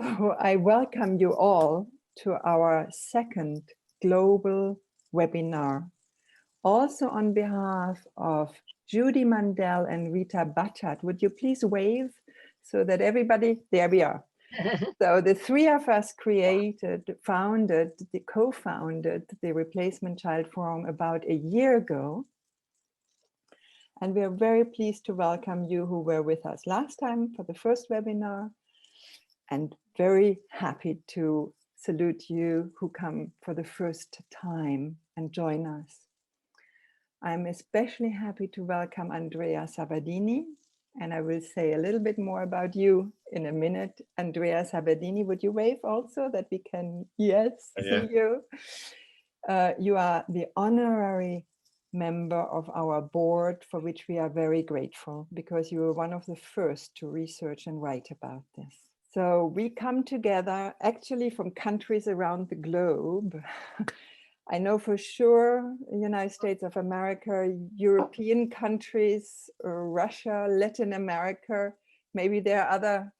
So I welcome you all to our second global webinar. Also on behalf of Judy Mandel and Rita Bachat, would you please wave so that everybody, there we are. So the three of us co-founded the Replacement Child Forum about a year ago. And we are very pleased to welcome you who were with us last time for the first webinar, and very happy to salute you who come for the first time and join us. I'm especially happy to welcome Andrea Sabadini, and I will say a little bit more about you in a minute. Andrea Sabadini, would you wave also that we can, yes, see you? You are the honorary member of our board, for which we are very grateful, because you were one of the first to research and write about this. So we come together actually from countries around the globe. I know for sure the United States of America, European countries, Russia, Latin America, maybe there are other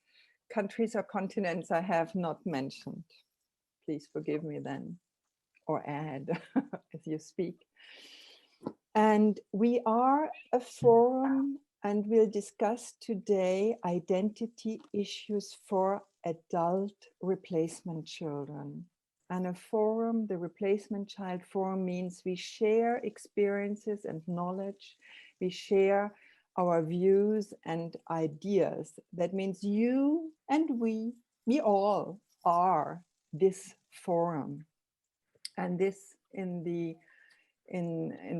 countries or continents I have not mentioned. Please forgive me then, or add as you speak. And we are a forum, and we'll discuss today identity issues for adult replacement children. And a forum, the Replacement Child Forum, means we share experiences and knowledge. We share our views and ideas. That means you and we all are this forum. And this in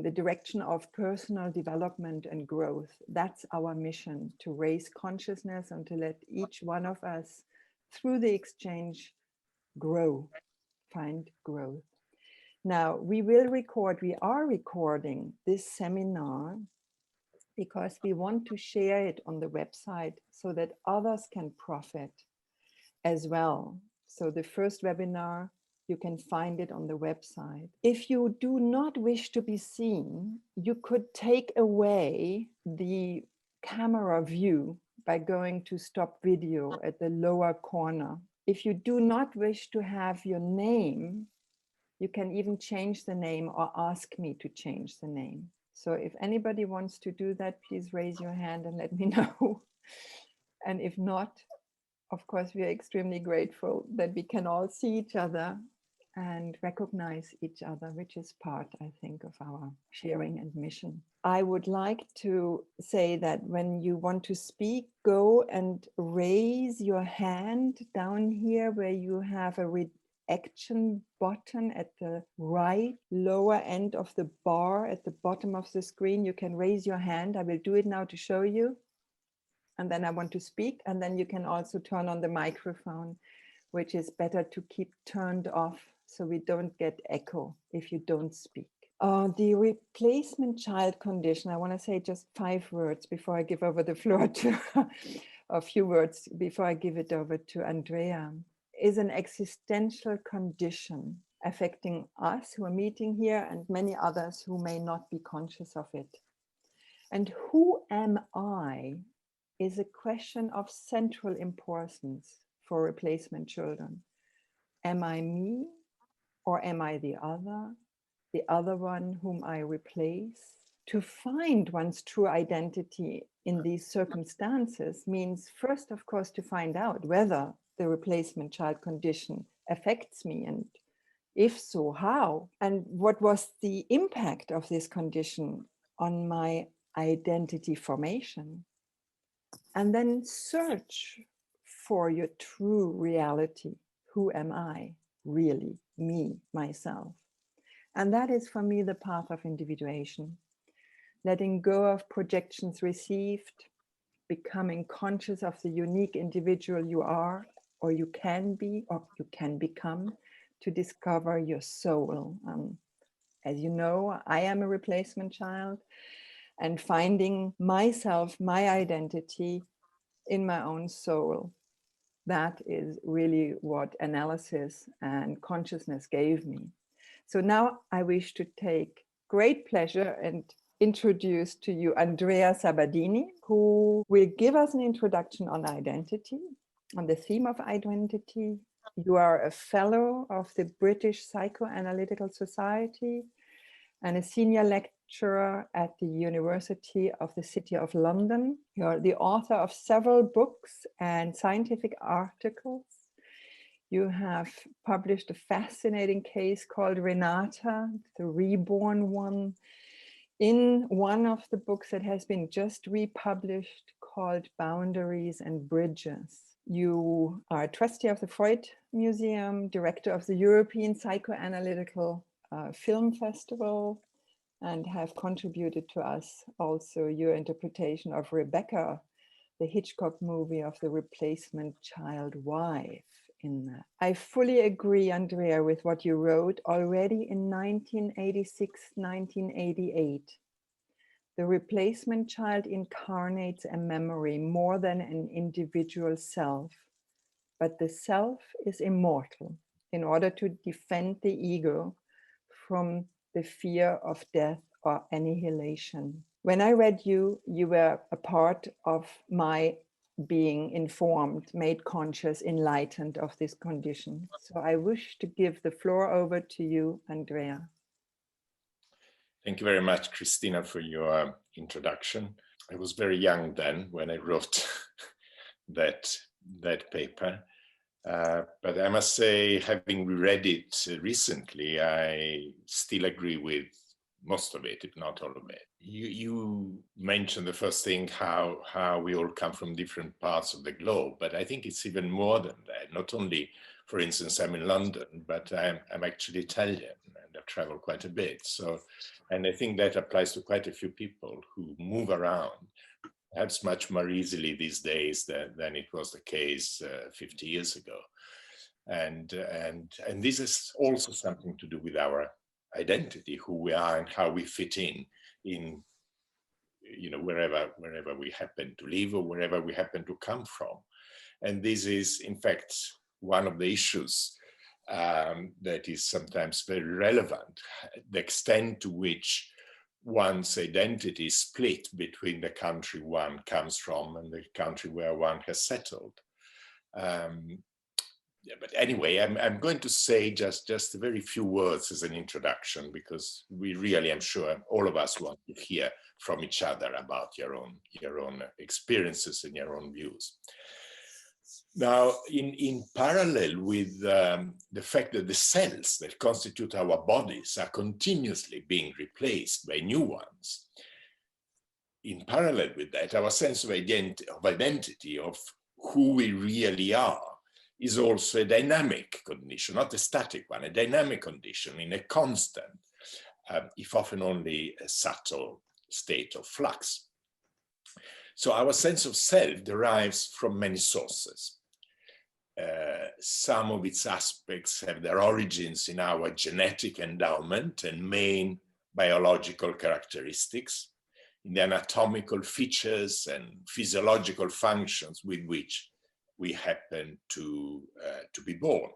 the direction of personal development and growth. That's our mission, to raise consciousness and to let each one of us, through the exchange, grow, find growth. Now, we are recording this seminar because we want to share it on the website so that others can profit as well. So the first webinar, you can find it on the website. If you do not wish to be seen, you could take away the camera view by going to stop video at the lower corner. If you do not wish to have your name, you can even change the name or ask me to change the name. So if anybody wants to do that, please raise your hand and let me know. And if not, of course, we are extremely grateful that we can all see each other and recognize each other, which is part, I think, of our sharing and mission. I would like to say that when you want to speak, go and raise your hand down here where you have a reaction button at the right lower end of the bar at the bottom of the screen. You can raise your hand. I will do it now to show you. And then I want to speak, and then you can also turn on the microphone, which is better to keep turned off so we don't get echo if you don't speak. The replacement child condition, I want to say just 5 words before I give over the floor to a few words before I give it over to Andrea, is an existential condition affecting us who are meeting here and many others who may not be conscious of it. And who am I is a question of central importance for replacement children. Am I me, or am I the other one whom I replace? To find one's true identity in these circumstances means first, of course, to find out whether the replacement child condition affects me, and if so, how? And what was the impact of this condition on my identity formation? And then search for your true reality. Who am I really? Me, myself. And that is for me the path of individuation. Letting go of projections received, becoming conscious of the unique individual you are, or you can be, or you can become, to discover your soul. As you know, I am a replacement child. And finding myself, my identity in my own soul, that is really what analysis and consciousness gave me. So now I wish to take great pleasure and introduce to you Andrea Sabadini, who will give us an introduction on identity. on the theme of identity. You are a fellow of the British Psychoanalytical Society and a senior lecturer at the University of the City of London. You're the author of several books and scientific articles. You have published a fascinating case called Renata, the Reborn One, in one of the books that has been just republished called Boundaries and Bridges. You are a trustee of the Freud Museum, director of the European Psychoanalytical Film Festival, and have contributed to us also your interpretation of Rebecca, the Hitchcock movie of the replacement child wife. I fully agree, Andrea, with what you wrote already in 1986, 1988. The replacement child incarnates a memory more than an individual self, but the self is immortal in order to defend the ego from the fear of death or annihilation. When I read you, you were a part of my being informed, made conscious, enlightened of this condition. So I wish to give the floor over to you, Andrea. Thank you very much, Christina, for your introduction. I was very young then when I wrote that paper. But I must say, having read it recently, I still agree with most of it, if not all of it. You mentioned the first thing, how we all come from different parts of the globe, but I think it's even more than that. Not only, for instance, I'm in London, but I'm actually Italian and I've traveled quite a bit. So, and I think that applies to quite a few people who move around, perhaps much more easily these days than it was the case 50 years ago. And this is also something to do with our identity, who we are and how we fit in wherever we happen to live or wherever we happen to come from. And this is, in fact, one of the issues that is sometimes very relevant, the extent to which one's identity is split between the country one comes from and the country where one has settled. But anyway, I'm going to say just a very few words as an introduction, because we really, I'm sure, all of us want to hear from each other about your own experiences and your own views. Now, in parallel with the fact that the cells that constitute our bodies are continuously being replaced by new ones, in parallel with that, our sense of identity, of who we really are, is also a dynamic condition, not a static one, a dynamic condition in a constant, if often only a subtle state of flux. So our sense of self derives from many sources. Some of its aspects have their origins in our genetic endowment and main biological characteristics, in the anatomical features and physiological functions with which we happen to be born.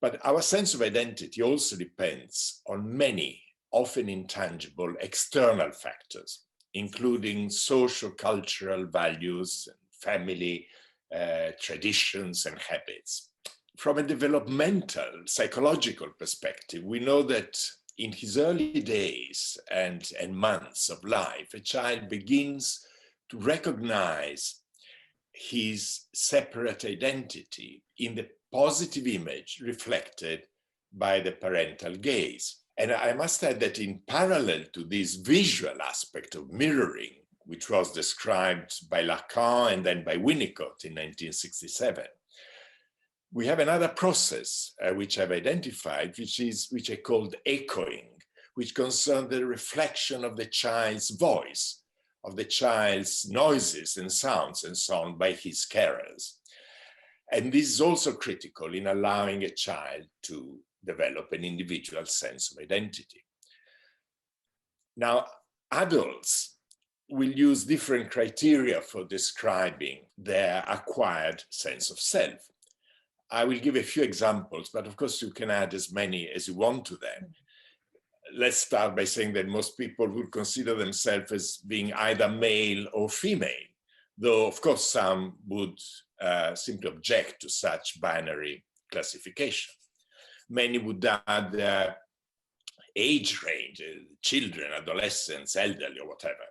But our sense of identity also depends on many, often intangible, external factors, including social, cultural values, family traditions and habits. From a developmental, psychological perspective, we know that in his early days and months of life, a child begins to recognize his separate identity in the positive image reflected by the parental gaze. And I must add that in parallel to this visual aspect of mirroring, which was described by Lacan and then by Winnicott in 1967, we have another process which I've identified, which I called echoing, which concerns the reflection of the child's voice, of the child's noises and sounds and so on by his carers. And this is also critical in allowing a child to develop an individual sense of identity. Now, adults will use different criteria for describing their acquired sense of self. I will give a few examples, but of course you can add as many as you want to them. Let's start by saying that most people would consider themselves as being either male or female, though of course some would simply object to such binary classification. Many would add their age range, children, adolescents, elderly, or whatever.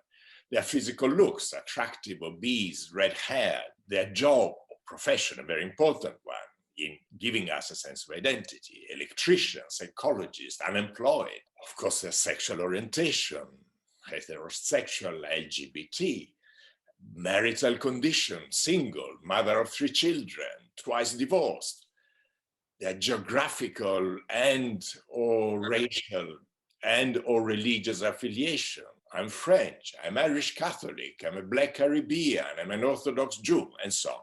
Their physical looks, attractive, obese, red hair, their job or profession, a very important one in giving us a sense of identity, electrician, psychologist, unemployed, of course, their sexual orientation, heterosexual, LGBT, marital condition, single, mother of 3 children, twice divorced, their geographical and or racial and or religious affiliation. I'm French, I'm Irish Catholic, I'm a Black Caribbean, I'm an Orthodox Jew, and so on.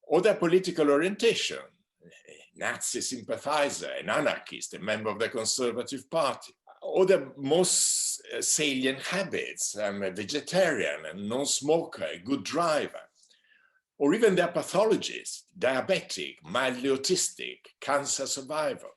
Or their political orientation, Nazi sympathizer, an anarchist, a member of the Conservative Party. Or the most salient habits, I'm a vegetarian, a non-smoker, a good driver. Or even their pathologies, diabetic, mildly autistic, cancer survivor.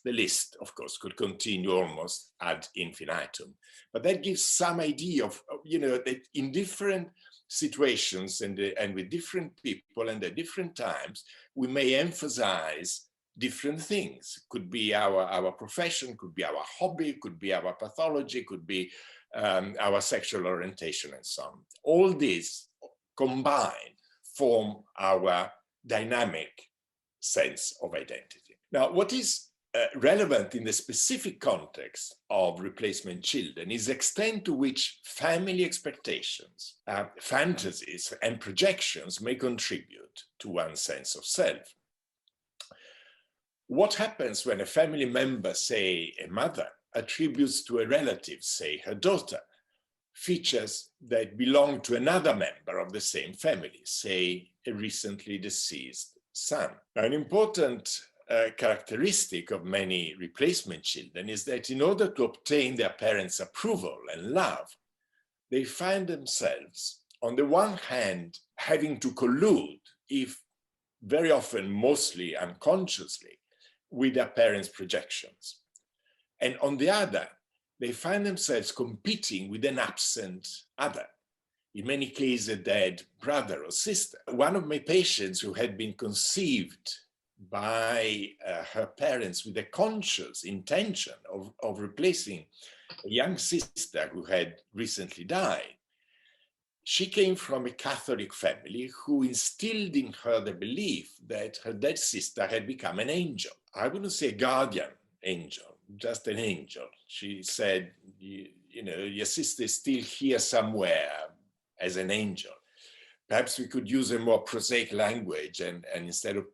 The list, of course, could continue almost ad infinitum. But that gives some idea of, that in different situations and with different people and at different times, we may emphasize different things. Could be our profession, could be our hobby, could be our pathology, could be our sexual orientation and so on. All these combined form our dynamic sense of identity. Now, what is relevant in the specific context of replacement children is the extent to which family expectations, fantasies, and projections may contribute to one's sense of self. What happens when a family member, say a mother, attributes to a relative, say her daughter, features that belong to another member of the same family, say a recently deceased son? Now, an important characteristic of many replacement children is that in order to obtain their parents' approval and love, they find themselves, on the one hand, having to collude, if very often mostly unconsciously, with their parents' projections. And on the other, they find themselves competing with an absent other, in many cases a dead brother or sister. One of my patients who had been conceived by her parents with a conscious intention of replacing a young sister who had recently died, she came from a Catholic family who instilled in her the belief that her dead sister had become an angel. I wouldn't say a guardian angel, just an angel. She said, your sister is still here somewhere as an angel. Perhaps we could use a more prosaic language and instead of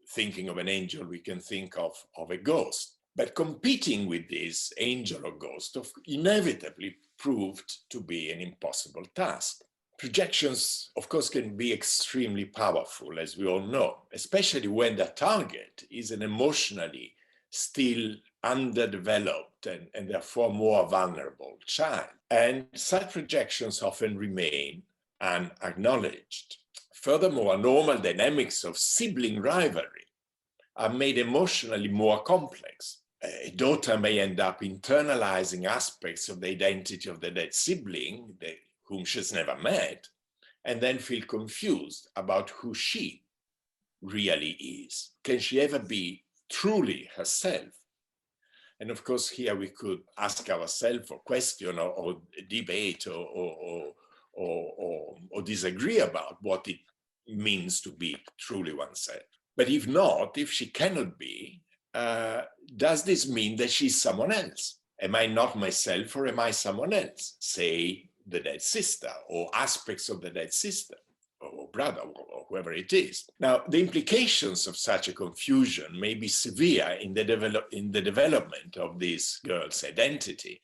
thinking of an angel, we can think of a ghost. But competing with this angel or ghost inevitably proved to be an impossible task. Projections, of course, can be extremely powerful, as we all know, especially when the target is an emotionally still underdeveloped and therefore more vulnerable child. And such projections often remain unacknowledged. Furthermore, normal dynamics of sibling rivalry are made emotionally more complex. A daughter may end up internalizing aspects of the identity of the dead sibling, whom she's never met, and then feel confused about who she really is. Can she ever be truly herself? And of course, here we could ask ourselves or question or debate or disagree about what it means to be truly oneself. But if not, if she cannot be, does this mean that she's someone else? Am I not myself or am I someone else? Say the dead sister or aspects of the dead sister or brother or whoever it is. Now, the implications of such a confusion may be severe in the development of this girl's identity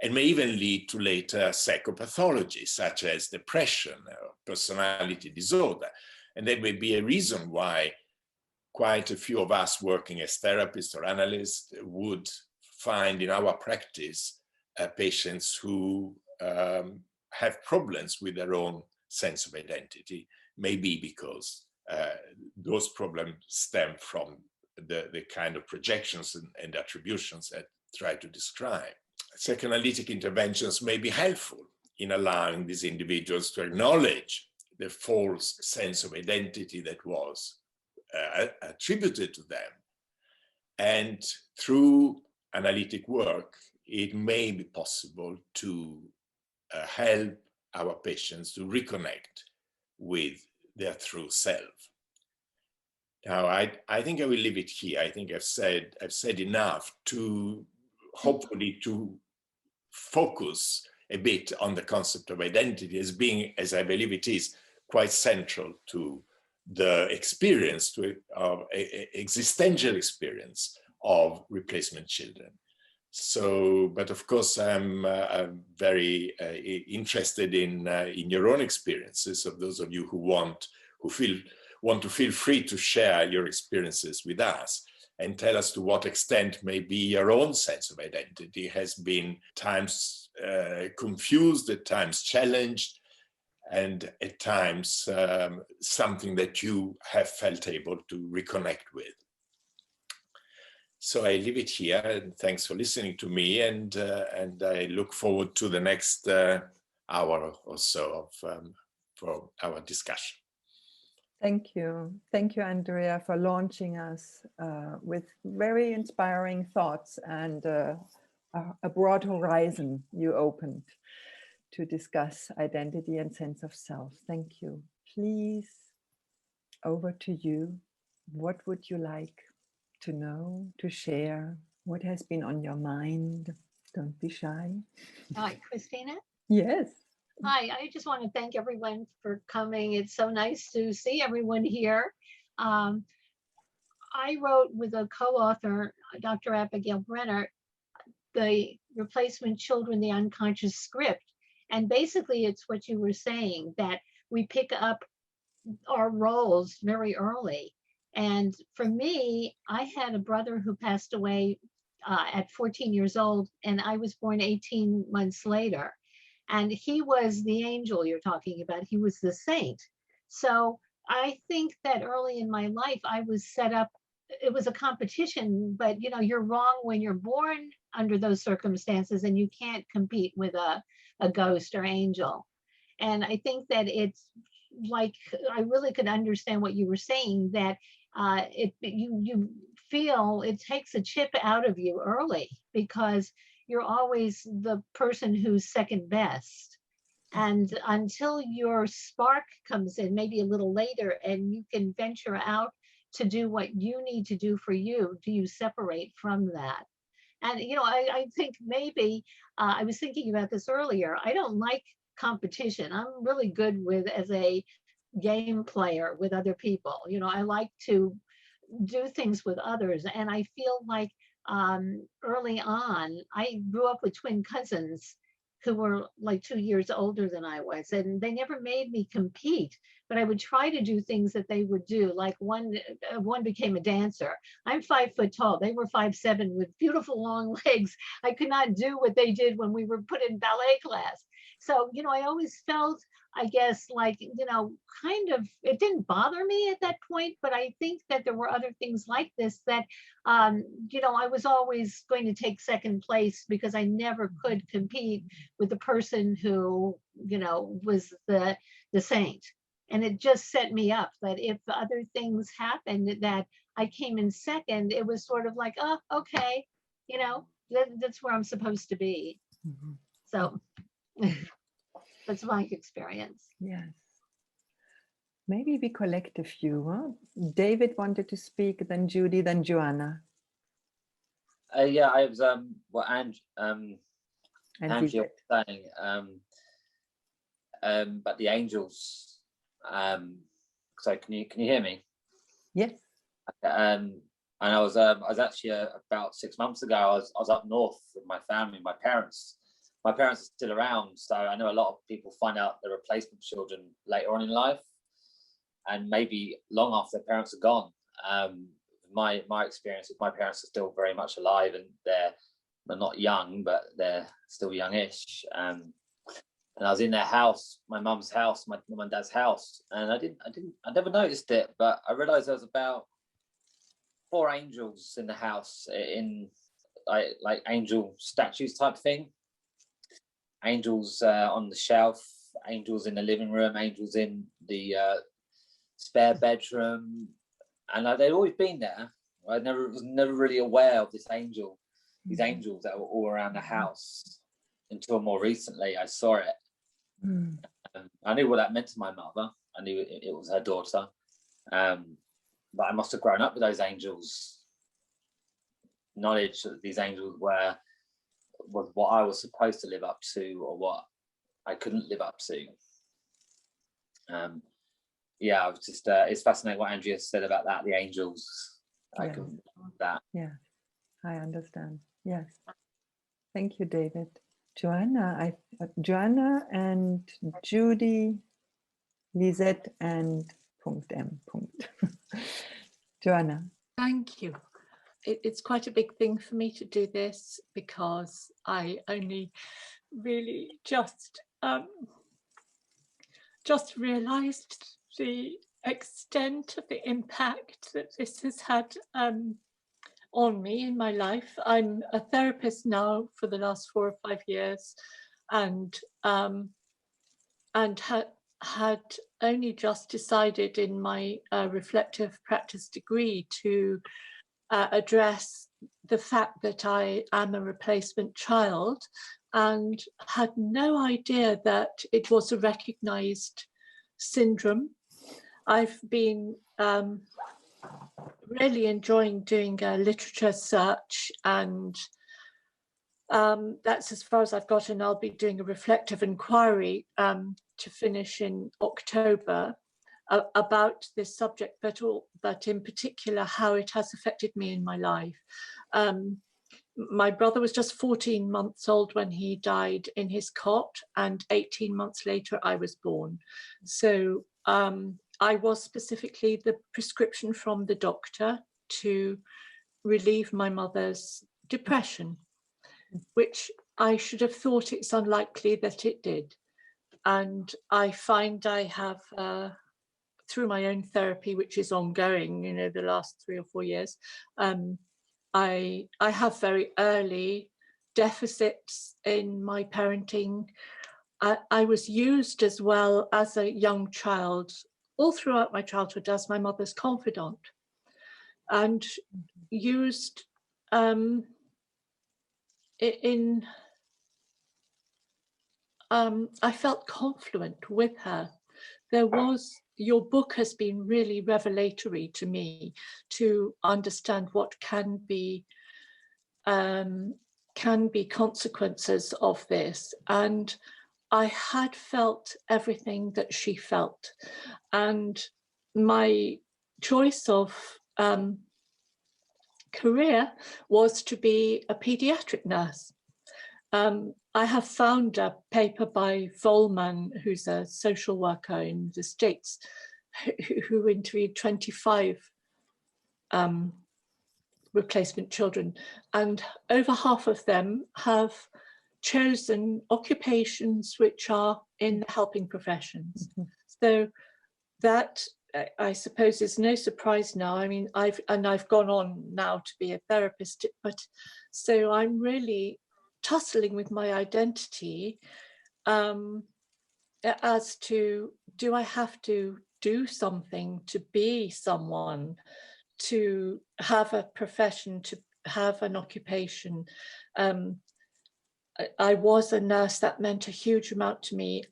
and may even lead to later psychopathology, such as depression or personality disorder. And that may be a reason why quite a few of us working as therapists or analysts would find in our practice patients who have problems with their own sense of identity, maybe because those problems stem from the kind of projections and attributions that I try to describe. Psychoanalytic interventions may be helpful in allowing these individuals to acknowledge the false sense of identity that was attributed to them. And through analytic work, it may be possible to help our patients to reconnect with their true self. Now, I think I will leave it here. I think I've said enough to hopefully to focus a bit on the concept of identity as being, as I believe it is, quite central to the experience, of existential experience of replacement children. So, but of course, I'm very interested in your own experiences, of those of you who want to feel free to share your experiences with us and tell us to what extent maybe your own sense of identity has been times confused, at times challenged, and at times something that you have felt able to reconnect with. So I leave it here, and thanks for listening to me, and I look forward to the next hour or so for our discussion. Thank you, Andrea, for launching us with very inspiring thoughts and a broad horizon you opened to discuss identity and sense of self. Thank you. Please, over to you. What would you like to know, to share? What has been on your mind? Don't be shy. Hi, Christina. Yes. Hi, I just want to thank everyone for coming. It's so nice to see everyone here. I wrote with a co-author, Dr. Abigail Brenner, The Replacement Children, the Unconscious Script. And basically it's what you were saying, that we pick up our roles very early. And for me, I had a brother who passed away at 14 years old, and I was born 18 months later. And he was the angel you're talking about. He was the saint. So I think that early in my life, I was set up, it was a competition, but you know, you're wrong when you're born under those circumstances, and you can't compete with a ghost or angel. And I think that it's like, I really could understand what you were saying, that you feel it takes a chip out of you early, because you're always the person who's second best. And until your spark comes in, maybe a little later, and you can venture out to do what you need to do for you, do you separate from that? And, you know, I think maybe, I was thinking about this earlier, I don't like competition. I'm really good with, as a game player with other people. You know, I like to do things with others. And I feel like early on, I grew up with twin cousins who were like 2 years older than I was, and they never made me compete, but I would try to do things that they would do. Like one became a dancer. I'm 5 foot tall. They were 5'7" with beautiful long legs. I could not do what they did when we were put in ballet class. So, you know, I always felt, I guess, like, you know, kind of, it didn't bother me at that point, but I think that there were other things like this that, you know, I was always going to take second place, because I never could compete with the person who, you know, was the saint. And it just set me up that if other things happened that I came in second, it was sort of like, oh, okay, you know, that's where I'm supposed to be. Mm-hmm. So that's my experience. Yes. Maybe we collect a few. Huh? David wanted to speak, then Judy, then Joanna. Yeah, I was what Angie was saying, but the angels. So can you hear me? Yes. And I was actually about 6 months ago. I was up north with my family. My parents are still around, so I know a lot of people find out the replacement children later on in life, and maybe long after their parents are gone. My experience is my parents are still very much alive, and they're not young, but they're still youngish. And I was in their house, my mum's house, my mum and dad's house, and I never noticed it, but I realized there was about 4 angels in the house, in like angel statues type thing. Angels on the shelf, angels in the living room, angels in the spare bedroom, and they'd always been there. I was never really aware of these angels that were all around the house until more recently I saw it. I knew what that meant to my mother. I knew it was her daughter, but I must have grown up with those angels. Knowledge that these angels was what I was supposed to live up to, or what I couldn't live up to. Yeah, I was just it's fascinating what Andrea said about that, the angels. I can that. Yeah, I understand. Yes. Thank you, David. Joanna and Judy, Lisette and M. Joanna. Thank you. It's quite a big thing for me to do this, because I only really just realized the extent of the impact that this has had on me in my life. I'm a therapist now for the last 4 or 5 years, and had only just decided in my reflective practice degree to address the fact that I am a replacement child, and had no idea that it was a recognized syndrome. I've been really enjoying doing a literature search, and that's as far as I've got, and I'll be doing a reflective inquiry to finish in October about this subject, but in particular how it has affected me in my life. My brother was just 14 months old when he died in his cot, and 18 months later I was born. So I was specifically the prescription from the doctor to relieve my mother's depression, which I should have thought it's unlikely that it did. And I find I have, through my own therapy, which is ongoing, the last 3 or 4 years, I have very early deficits in my parenting. I was used as well as a young child, all throughout my childhood, as my mother's confidant, and used I felt confluent with her. Your book has been really revelatory to me to understand what can be consequences of this. And I had felt everything that she felt. And my choice of career was to be a pediatric nurse. I have found a paper by Volman, who's a social worker in the States, who interviewed 25 replacement children, and over half of them have chosen occupations which are in the helping professions. So that, I suppose, is no surprise now. I mean, I've gone on now to be a therapist, but so I'm really tussling with my identity as to, do I have to do something to be someone, to have a profession, to have an occupation? I was a nurse. That meant a huge amount to me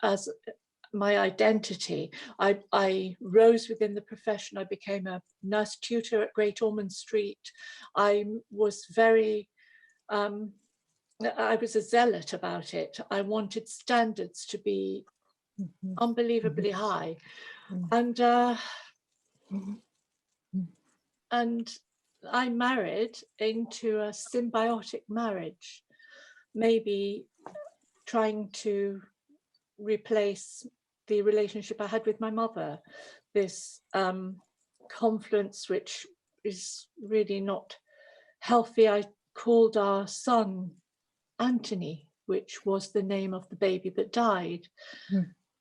as my identity. I rose within the profession. I became a nurse tutor at Great Ormond Street. I was very I was a zealot about it. I wanted standards to be unbelievably high. And I married into a symbiotic marriage, maybe trying to replace the relationship I had with my mother, this confluence which is really not healthy. I called our son Anthony, which was the name of the baby that died.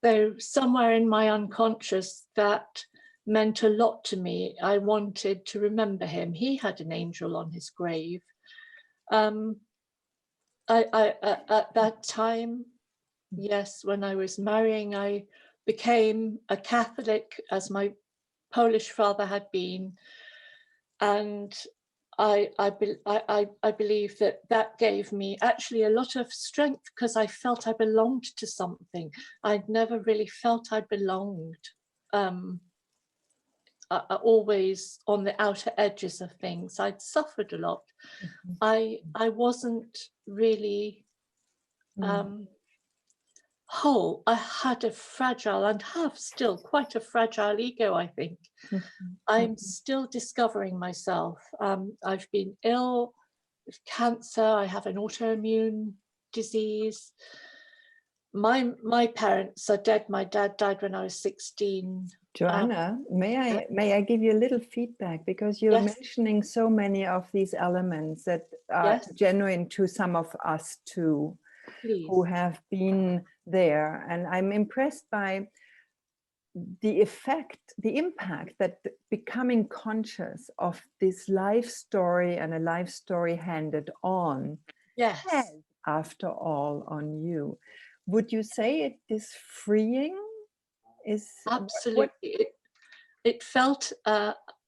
So somewhere in my unconscious, that meant a lot to me. I wanted to remember him. He had an angel on his grave. At that time, Yes, when I was marrying, I became a Catholic, as my Polish father had been, and I believe that gave me actually a lot of strength, because I felt I belonged to something. I'd never really felt I belonged. Always on the outer edges of things. I'd suffered a lot. I wasn't really whole. I had a fragile, and have still quite a fragile ego, I think. I'm still discovering myself. I've been ill with cancer. I have an autoimmune disease. My parents are dead. My dad died when I was 16. Joanna, may I give you a little feedback, because you're Yes. mentioning so many of these elements that are Yes. genuine to some of us too, Please. who have been there. And I'm impressed by the effect, the impact that becoming conscious of this life story and a life story handed on Yes. has, after all, on you. Would you say it is freeing? Absolutely. It felt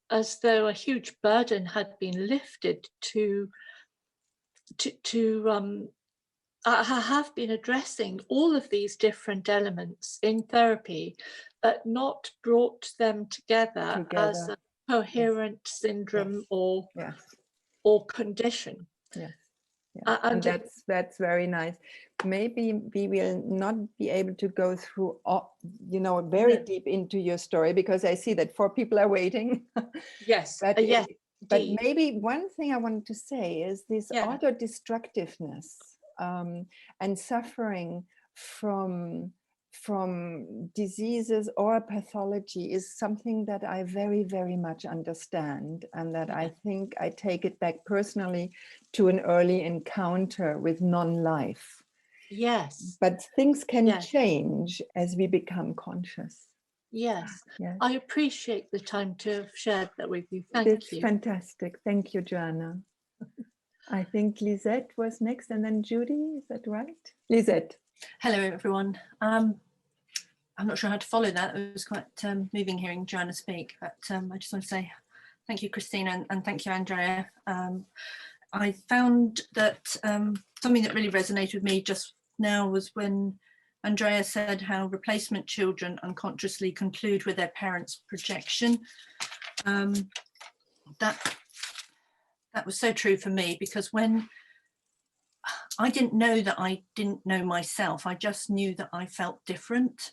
as though a huge burden had been lifted I have been addressing all of these different elements in therapy, but not brought them together. As a coherent syndrome or condition. Yes. And and that's very nice. Maybe we will not be able to go through all, very deep into your story, because I see that 4 people are waiting. Yes. But maybe one thing I wanted to say is this auto-destructiveness and suffering from diseases or pathology is something that I very, very much understand, and that I think I take it back personally to an early encounter with non-life. Yes. But things can change as we become conscious. Yes. I appreciate the time to have shared that with you. Thank you. It's fantastic. Thank you, Joanna. I think Lisette was next, and then Judy. Is that right? Lisette. Hello, everyone. I'm not sure how to follow that. It was quite moving hearing Joanna speak, but I just want to say thank you, Christina, and thank you, Andrea. I found that something that really resonated with me just now was when Andrea said how replacement children unconsciously conclude with their parents' projection. That was so true for me, because when I didn't know that I didn't know myself, I just knew that I felt different.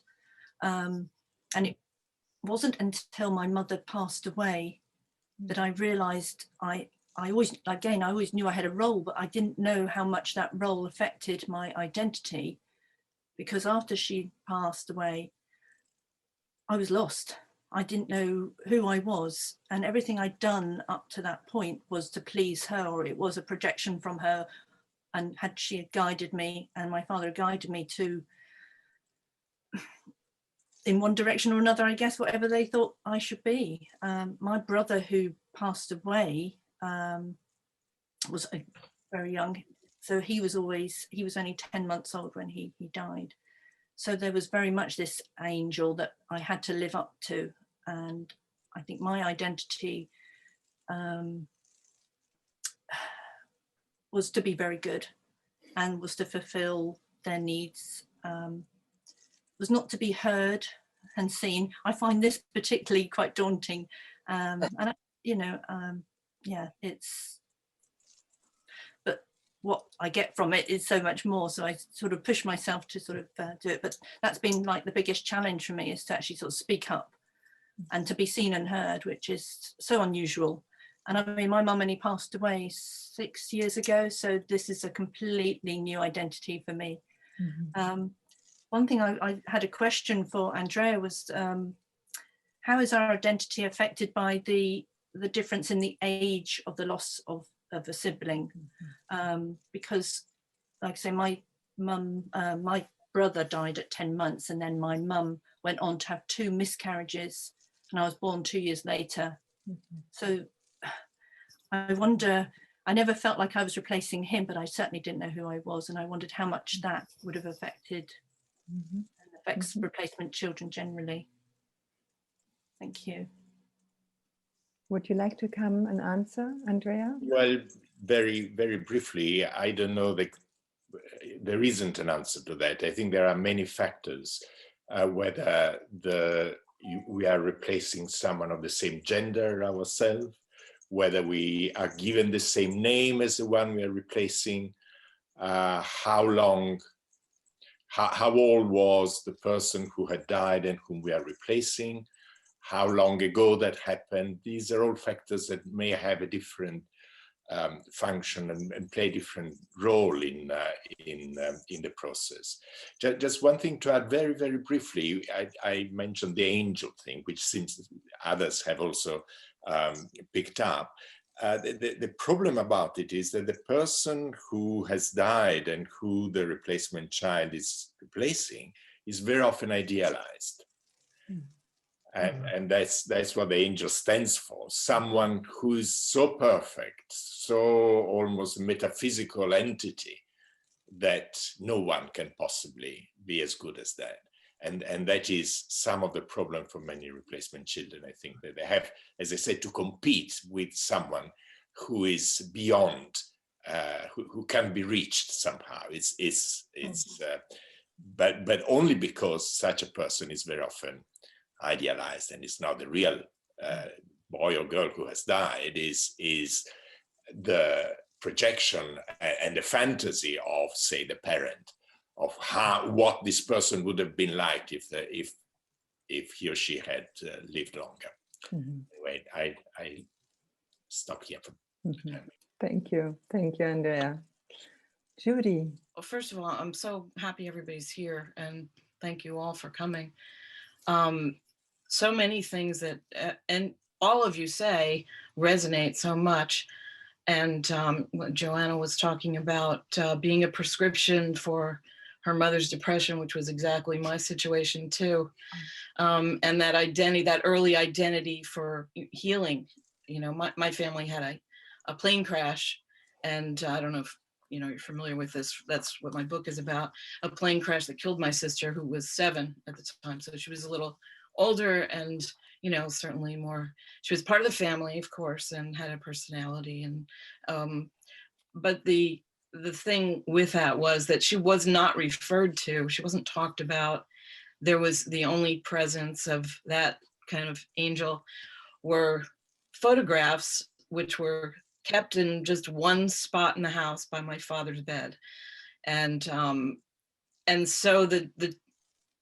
And it wasn't until my mother passed away that I realized I always knew I had a role, but I didn't know how much that role affected my identity, because after she passed away, I was lost. I didn't know who I was, and everything I'd done up to that point was to please her, or it was a projection from her. And had she guided me, and my father guided me to, in one direction or another, I guess, whatever they thought I should be. My brother, who passed away, was very young. So he was only 10 months old when he died. So there was very much this angel that I had to live up to. And I think my identity was to be very good, and was to fulfill their needs, was not to be heard and seen. I find this particularly quite daunting. But what I get from it is so much more. So I sort of push myself to sort of do it. But that's been like the biggest challenge for me, is to actually sort of speak up and to be seen and heard, which is so unusual. And I mean, my mum only passed away 6 years ago, so this is a completely new identity for me. One thing I had a question for Andrea was, how is our identity affected by the difference in the age of the loss of a sibling? Because, like I say, my brother died at 10 months, and then my mum went on to have 2 miscarriages, and I was born 2 years later. So I wonder, I never felt like I was replacing him, but I certainly didn't know who I was, and I wondered how much that would have affected Mhm. and affects Mhm. replacement children generally. Thank you. Would you like to come and answer, Andrea? Well, very, very briefly, I don't know there isn't an answer to that. I think there are many factors, whether we are replacing someone of the same gender ourselves, whether we are given the same name as the one we are replacing, how old was the person who had died and whom we are replacing, how long ago that happened. These are all factors that may have a different function and play a different role in the process. Just one thing to add very, very briefly, I mentioned the angel thing, which seems others have also picked up. The problem about it is that the person who has died and who the replacement child is replacing is very often idealized. And that's what the angel stands for. Someone who is so perfect, so almost metaphysical entity that no one can possibly be as good as that. And that is some of the problem for many replacement children. I think that they have, as I said, to compete with someone who is beyond, who can be reached somehow. But only because such a person is very often idealized and it's not the real boy or girl who has died, is the projection and the fantasy of, say, the parent, of what this person would have been like if he or she had lived longer. Mhm. Anyway, I stop here. Mhm. Thank you, Andrea. Judy. Well, first of all, I'm so happy everybody's here, and thank you all for coming. So many things that, and all of you say, resonate so much. And what Joanna was talking about being a prescription for her mother's depression, which was exactly my situation too. And that identity, that early identity for healing. You know, my family had a plane crash, and I don't know if you're familiar with this. That's what my book is about. A plane crash that killed my sister, who was 7 at the time. So she was a little older and, certainly more, she was part of the family, of course, and had a personality. And, but the thing with that was that she was not referred to. She wasn't talked about. There was the only presence of that kind of angel were photographs, which were kept in just one spot in the house by my father's bed. And so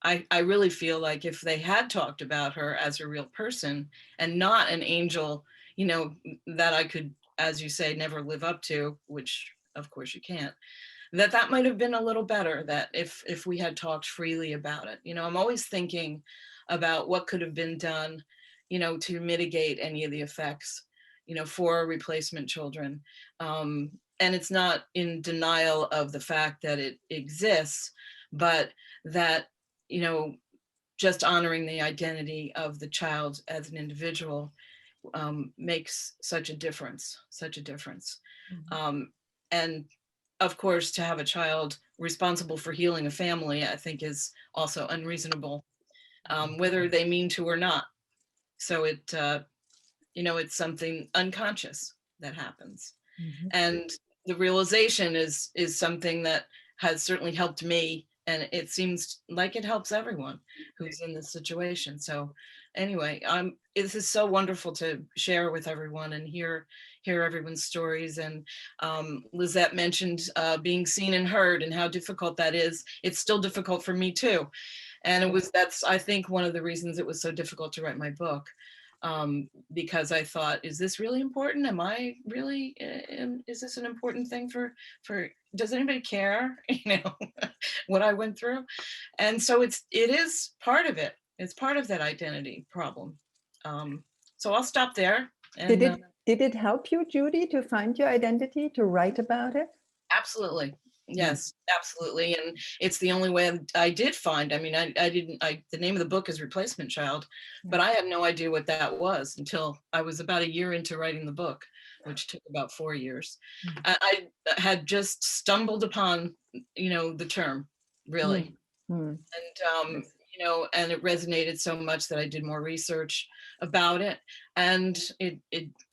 I really feel like if they had talked about her as a real person and not an angel, that I could, as you say, never live up to, which of course you can't, that might have been a little better, that if we had talked freely about it. I'm always thinking about what could have been done, to mitigate any of the effects, for replacement children. And it's not in denial of the fact that it exists, but that, just honoring the identity of the child as an individual makes such a difference. Mm-hmm. And of course, to have a child responsible for healing a family, I think is also unreasonable, whether they mean to or not. So it's something unconscious that happens. Mm-hmm. And the realization is something that has certainly helped me. And it seems like it helps everyone who's in this situation. So anyway, this is so wonderful to share with everyone and hear everyone's stories. And Lizette mentioned being seen and heard and how difficult that is. It's still difficult for me too. And that's, I think, one of the reasons it was so difficult to write my book. Because I thought, is this really important? Am I really, is this an important thing for, does anybody care, what I went through? And so it is part of it. It's part of that identity problem. So I'll stop there. And, did it help you, Judy, to find your identity, to write about it? Absolutely. Yes, absolutely. And it's the only way I did find. I mean, the name of the book is Replacement Child, but I had no idea what that was until I was about a year into writing the book, which took about 4 years. I had just stumbled upon, the term, really. Mm. And you know, and it resonated so much that I did more research about it, and it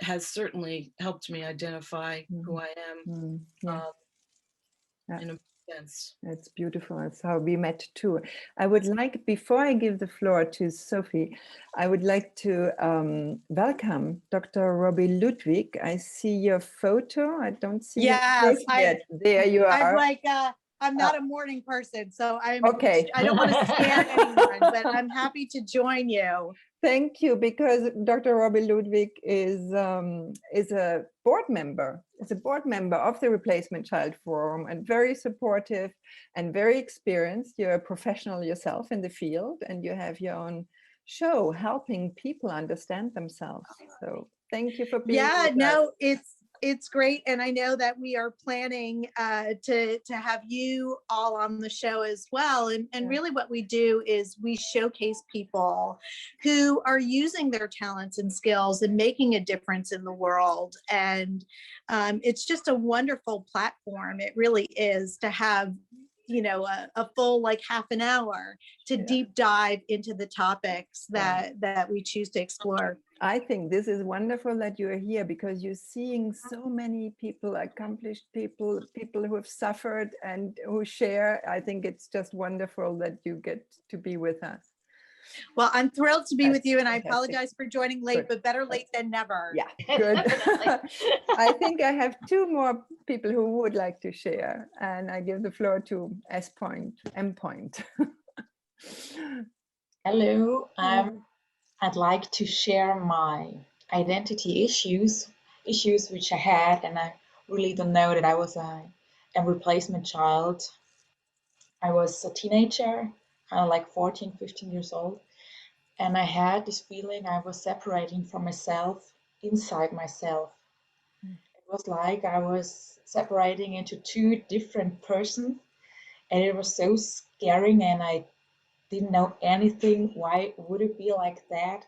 has certainly helped me identify who I am. Yeah. Yeah. In a sense. It's beautiful. That's how we met too. I would like, before I give the floor to Sophie, I would like to welcome Dr. Robbie Ludwig. I see your photo. I don't see your face yet. There you are. I'm like, I'm not a morning person, so okay. I don't want to scare anyone, but I'm happy to join you. Thank you, because Dr. Robbie Ludwig is a board member. Is a board member of the Replacement Child Forum, and very supportive and very experienced. You're a professional yourself in the field, and you have your own show helping people understand themselves. So thank you for being with us. It's great, and I know that we are planning to have you all on the show as well. And really, what we do is we showcase people who are using their talents and skills and making a difference in the world. And it's just a wonderful platform. It really is, to have, you know, a full like half an hour to deep dive into the topics that we choose to explore. I think this is wonderful that you are here, because you're seeing so many people, accomplished people, people who have suffered and who share. I think it's just wonderful that you get to be with us. Well, I'm thrilled to be with you, and I apologize for joining late, but better late than never. Yeah, good. I think I have two more people who would like to share, and I give the floor to M. Hello, I'd like to share my identity issues which I had, and I really don't know that I was a replacement child. I was a teenager, kind of like 14, 15 years old, and I had this feeling I was separating from myself inside myself. It was like I was separating into two different persons, and it was so scaring, and I didn't know anything. Why would it be like that?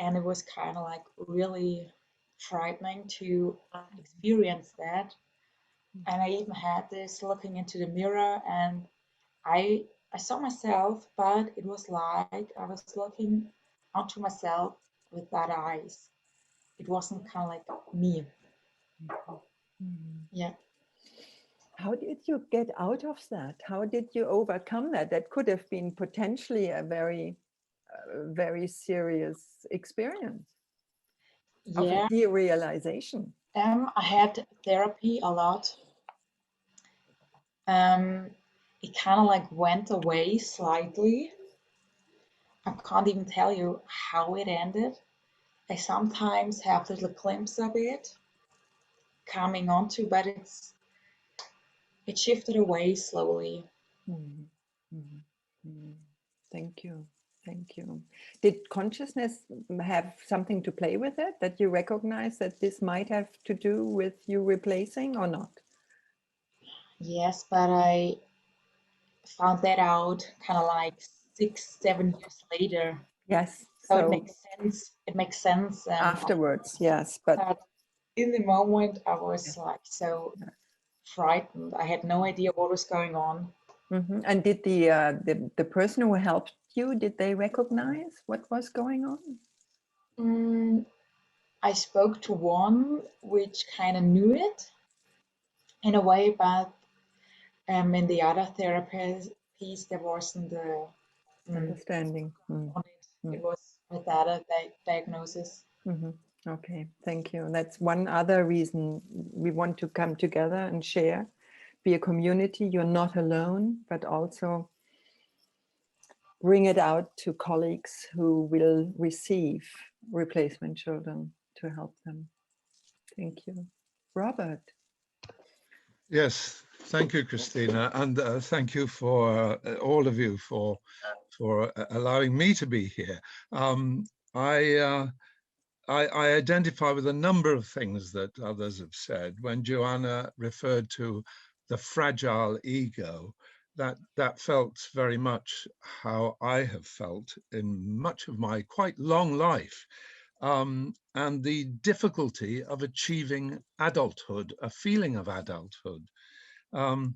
And it was kind of like really frightening to experience that. And I even had this looking into the mirror, and I saw myself, but it was like I was looking onto myself with that eyes. It wasn't kind of like me. Yeah. How did you get out of that? How did you overcome that? That could have been potentially a very serious experience of a derealization. I had therapy a lot. It kind of like went away slightly. I can't even tell you how it ended. I sometimes have a little glimpse of it coming onto, but it shifted away slowly. Thank you. Thank you. Did consciousness have something to play with it, that you recognize that this might have to do with you replacing or not? Yes, but I found that out kind of like 6-7 years later. Yes. So it makes sense. It makes sense. Afterwards, yes. But in the moment, I was like so frightened. I had no idea what was going on. And did the person who helped you, did they recognize what was going on? I spoke to one which kind of knew it in a way, but in the other therapist piece, there wasn't the understanding. It was without a diagnosis. Okay, thank you. That's one other reason we want to come together and share, be a community. You're not alone, but also bring it out to colleagues who will receive replacement children to help them. Thank you. Robert. Yes, thank you, Christina, and thank you for all of you for allowing me to be here. I identify with a number of things that others have said. When Joanna referred to the fragile ego, that felt very much how I have felt in much of my quite long life. And the difficulty of achieving adulthood, a feeling of adulthood. And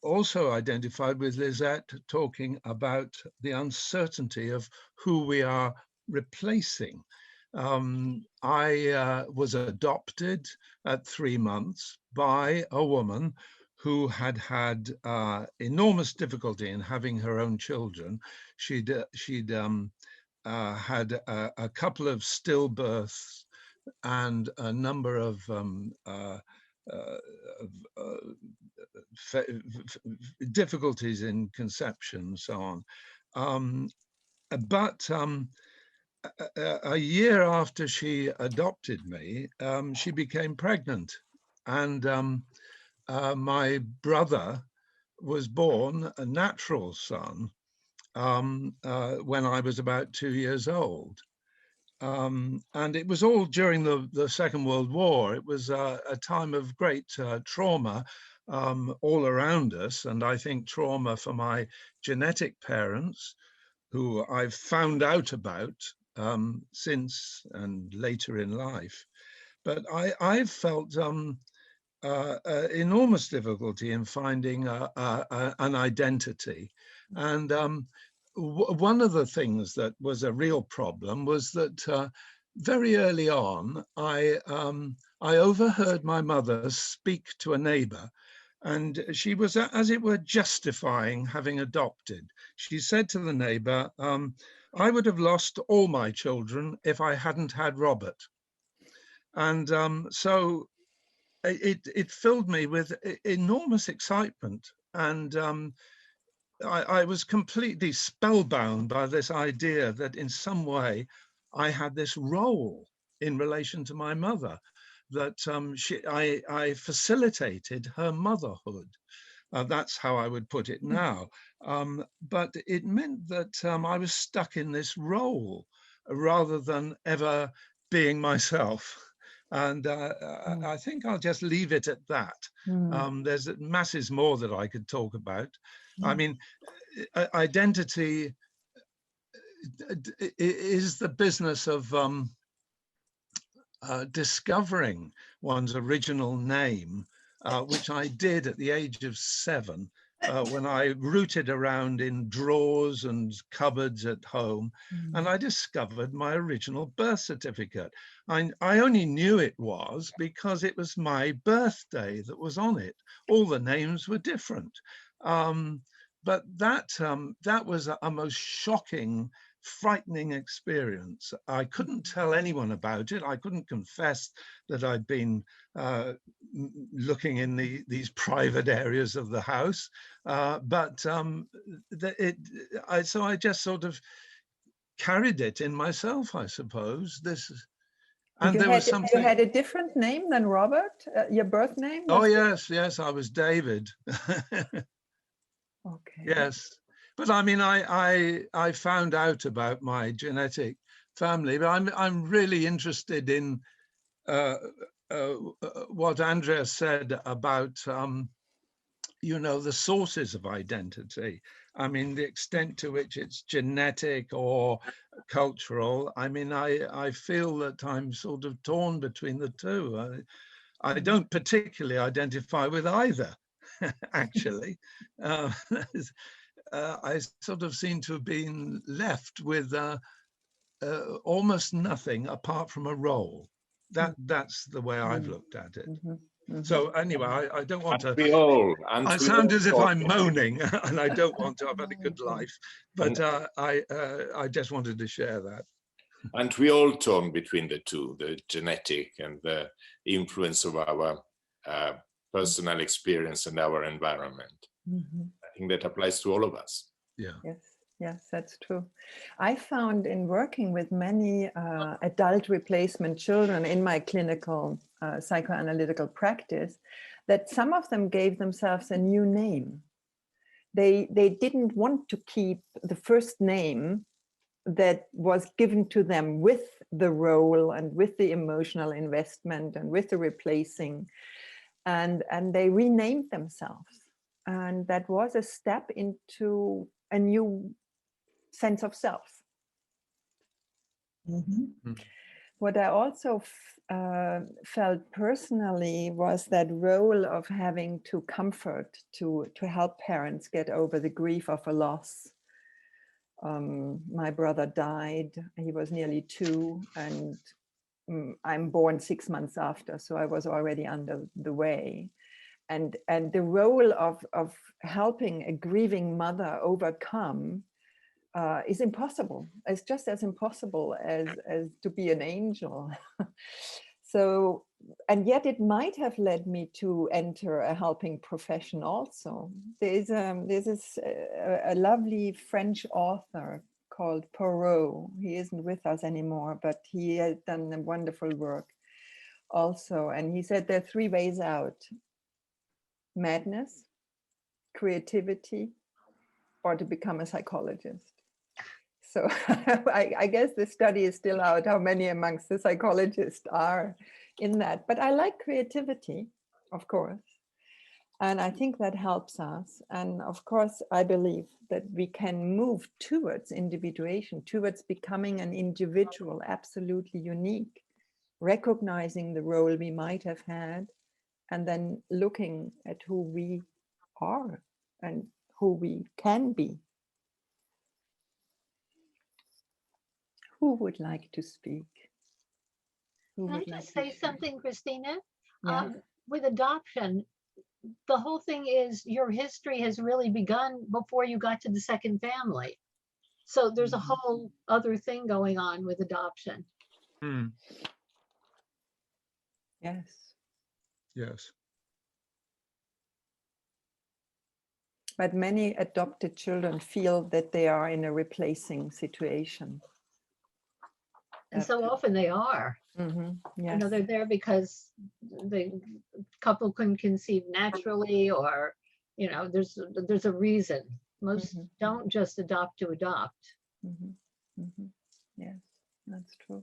also identified with Lisette talking about the uncertainty of who we are replacing. I was adopted at 3 months by a woman who had had enormous difficulty in having her own children. She'd had a couple of stillbirths and a number of difficulties in conception and so on. But a year after she adopted me, she became pregnant, and my brother was born, a natural son, when I was about 2 years old. And it was all during the Second World War. It was a time of great trauma all around us, and I think trauma for my genetic parents, who I've found out about since and later in life. But I've felt enormous difficulty in finding an identity. And one of the things that was a real problem was that very early on, I overheard my mother speak to a neighbor, and she was, as it were, justifying having adopted. She said to the neighbor, I would have lost all my children if I hadn't had Robert. And so it filled me with enormous excitement. And I was completely spellbound by this idea that in some way I had this role in relation to my mother, that I facilitated her motherhood. That's how I would put it now. But it meant that I was stuck in this role rather than ever being myself. And I think I'll just leave it at that. There's masses more that I could talk about. I mean, identity is the business of discovering one's original name, which I did at the age of 7, when I rooted around in drawers and cupboards at home, and I discovered my original birth certificate. I only knew it was because it was my birthday that was on it. All the names were different. But that was a most shocking, frightening experience. I couldn't tell anyone about it. I couldn't confess that I'd been looking in these private areas of the house. So I just sort of carried it in myself, I suppose. And there was something. You had a different name than Robert, your birth name? Oh, yes, I was David. Okay. Yes. But I mean, I found out about my genetic family, but I'm really interested in what Andrea said about, the sources of identity. I mean, the extent to which it's genetic or cultural. I mean, I feel that I'm sort of torn between the two. I don't particularly identify with either, actually. I sort of seem to have been left with almost nothing apart from a role. That's the way I've looked at it. So anyway, I don't want to. I sound as if I'm moaning, and I don't want to. I've had a good life, but I just wanted to share that. And we all torn between the two, the genetic and the influence of our personal experience and our environment. I think that applies to all of us. Yeah. Yes, that's true. I found in working with many adult replacement children in my clinical psychoanalytical practice that some of them gave themselves a new name. They didn't want to keep the first name that was given to them with the role and with the emotional investment and with the replacing, and they renamed themselves. And that was a step into a new sense of self. what I also felt personally was that role of having to comfort, to help parents get over the grief of a loss. My brother died, he was nearly 2, and I'm born 6 months after, so I was already under the way. And the role of helping a grieving mother overcome is impossible. It's just as impossible as to be an angel. So, and yet it might have led me to enter a helping profession also. There's a lovely French author called Perrault. He isn't with us anymore, but he has done a wonderful work also. And he said there are 3 ways out: madness, creativity, or to become a psychologist. So I guess the study is still out, how many amongst the psychologists are in that. But I like creativity, of course. And I think that helps us. And of course, I believe that we can move towards individuation, towards becoming an individual, absolutely unique, recognizing the role we might have had, and then looking at who we are and who we can be. Who would like to speak? Can I just say share? something, Christina? Yeah. With adoption, the whole thing is your history has really begun before you got to the second family. So there's a whole other thing going on with adoption. Yes. Yes. But many adopted children feel that they are in a replacing situation. And so often they are. Yes. You know, they're there because the couple couldn't conceive naturally, or, you know, there's a reason. Most don't just adopt to adopt. Yes, that's true.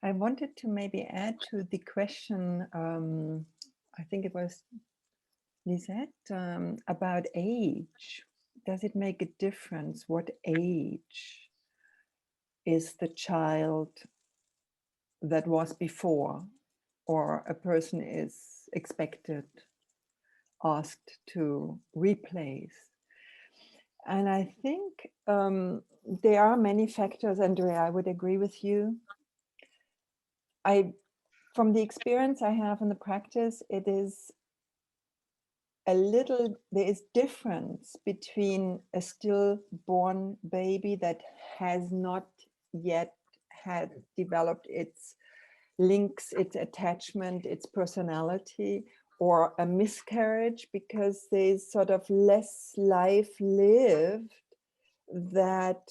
I wanted to maybe add to the question, I think it was Lisette, about age. Does it make a difference what age is the child that was before, or a person is expected, asked to replace? And I think there are many factors, Andrea, I would agree with you. From the experience I have in the practice, it is there is difference between a stillborn baby that has not yet had developed its links, its attachment, its personality, or a miscarriage, because there's sort of less life lived that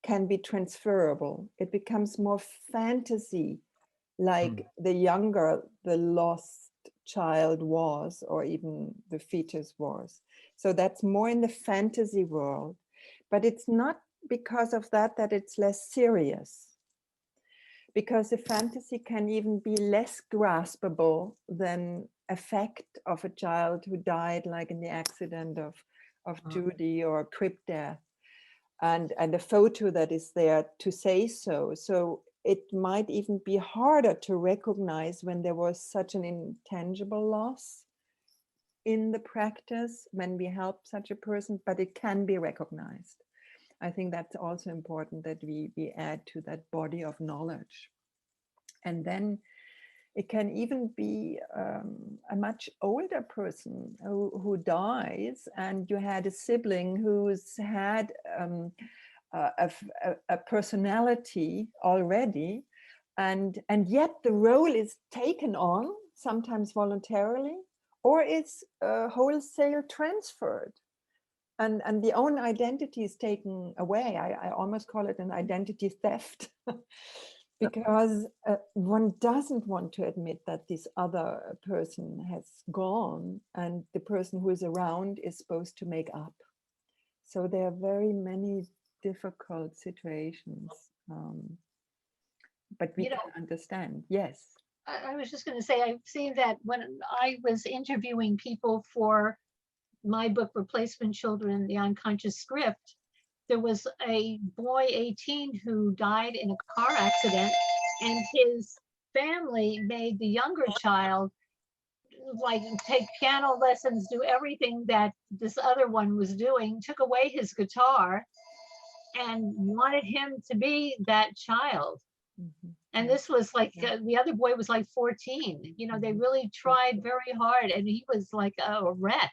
can be transferable. It becomes more fantasy, like the younger the lost child was, or even the fetus was. So that's more in the fantasy world, but it's not because of that it's less serious, because the fantasy can even be less graspable than a fact of a child who died, like in the accident of Judy, or crypt death, and a photo that is there to say so. So it might even be harder to recognize when there was such an intangible loss in the practice when we help such a person, but it can be recognized. I think that's also important, that we add to that body of knowledge. And then it can even be a much older person who dies, and you had a sibling who's had a personality already, and yet the role is taken on, sometimes voluntarily, or it's wholesale transferred, and the own identity is taken away. I almost call it an identity theft. Because one doesn't want to admit that this other person has gone, and the person who is around is supposed to make up. So there are very many difficult situations, but we can understand. Yes. I was just going to say, I've seen that when I was interviewing people for my book, Replacement Children, The Unconscious Script, there was a boy 18 who died in a car accident, and his family made the younger child like take piano lessons, do everything that this other one was doing, took away his guitar and wanted him to be that child. And this was like, the other boy was like 14. You know, they really tried very hard, and he was like a wreck.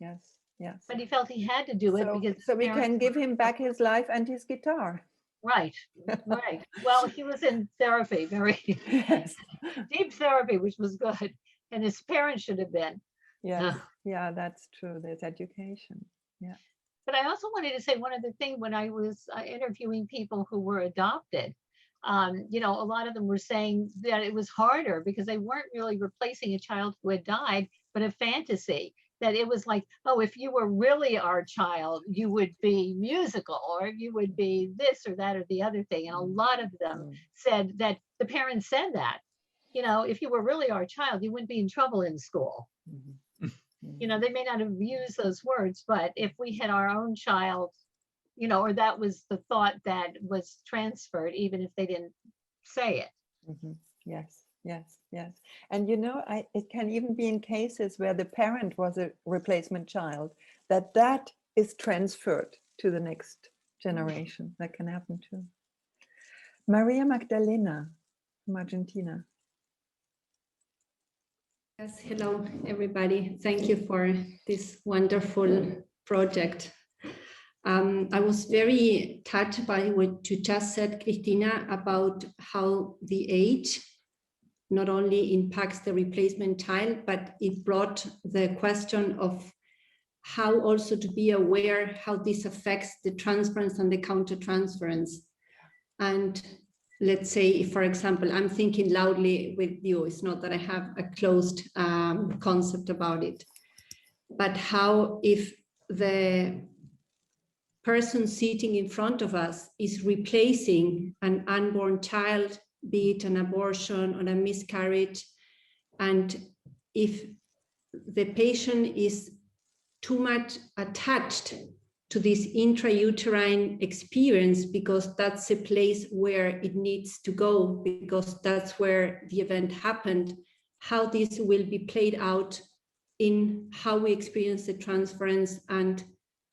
Yes, yes. But he felt he had to do it because so we parents can give him back his life and his guitar. Right, right. Well, he was in therapy, very deep therapy, which was good. And his parents should have been. Yeah, yeah, that's true. There's education. Yeah. But I also wanted to say one other thing when I was interviewing people who were adopted. You know, a lot of them were saying that it was harder because they weren't really replacing a child who had died, but a fantasy. That it was like, oh, if you were really our child, you would be musical, or you would be this or that or the other thing. And a lot of them said that the parents said that, you know, if you were really our child, you wouldn't be in trouble in school. You know, they may not have used those words, but if we had our own child, you know, or that was the thought that was transferred, even if they didn't say it. Yes. Yes, yes. And you know, it can even be in cases where the parent was a replacement child, that is transferred to the next generation. That can happen too. Maria Magdalena from Argentina. Yes, hello, everybody. Thank you for this wonderful project. I was very touched by what you just said, Cristina, about how the age not only impacts the replacement child, but it brought the question of how also to be aware how this affects the transference and the countertransference. And let's say, if, for example, I'm thinking loudly with you, it's not that I have a closed concept about it, but how if the person sitting in front of us is replacing an unborn child, be it an abortion or a miscarriage, and if the patient is too much attached to this intrauterine experience because that's a place where it needs to go, because that's where the event happened, how this will be played out in how we experience the transference and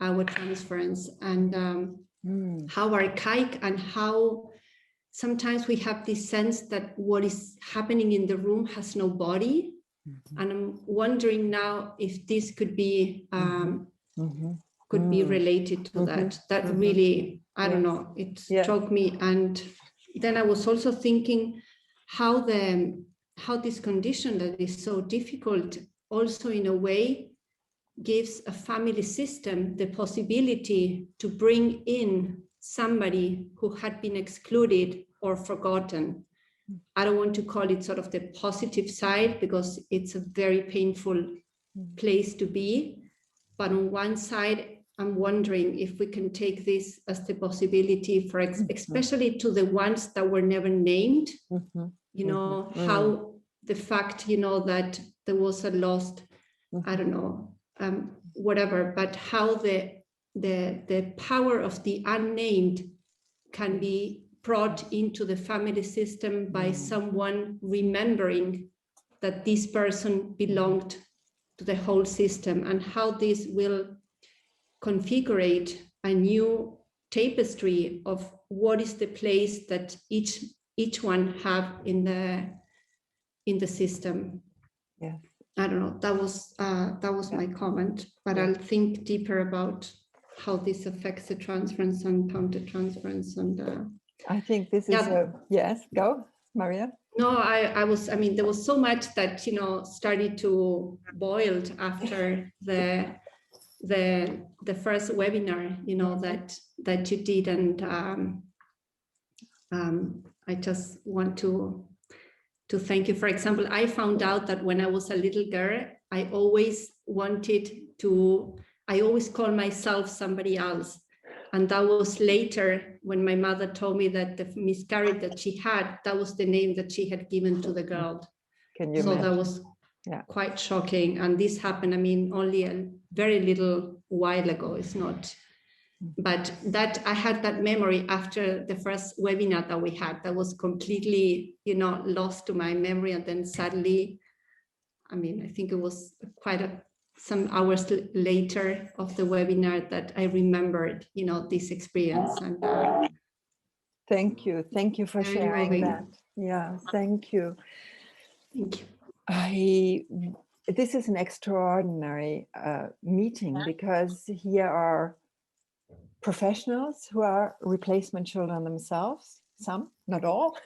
our transference, and how archaic and how sometimes we have this sense that what is happening in the room has no body. And I'm wondering now if this could be related to that. That really, I don't know, it struck me. And then I was also thinking how this condition that is so difficult also in a way gives a family system the possibility to bring in somebody who had been excluded or forgotten. I don't want to call it sort of the positive side because it's a very painful place to be. But on one side, I'm wondering if we can take this as the possibility for, especially to the ones that were never named, you know, how the fact, you know, that there was a lost, I don't know, whatever, but how the power of the unnamed can be brought into the family system by someone remembering that this person belonged to the whole system, and how this will configure a new tapestry of what is the place that each one have in the system. Yeah, I don't know. That was my comment, but I'll think deeper about how this affects the transference and countertransference. And I think this is yes. Go, Maria. No, I mean, there was so much that, you know, started to boil after the first webinar, you know, that you did, and I just want to thank you. For example, I found out that when I was a little girl, I always called myself somebody else. And that was later when my mother told me that the miscarriage that she had, that was the name that she had given to the girl. Can you so imagine? That was quite shocking. And this happened, I mean, only a very little while ago. It's not But that I had that memory after the first webinar that we had that was completely, lost to my memory. And then suddenly, I think it was some hours later of the webinar that I remembered, this experience. And thank you for very sharing moving. that. Yeah, thank you. Thank you. This is an extraordinary meeting, because here are professionals who are replacement children themselves, some, not all,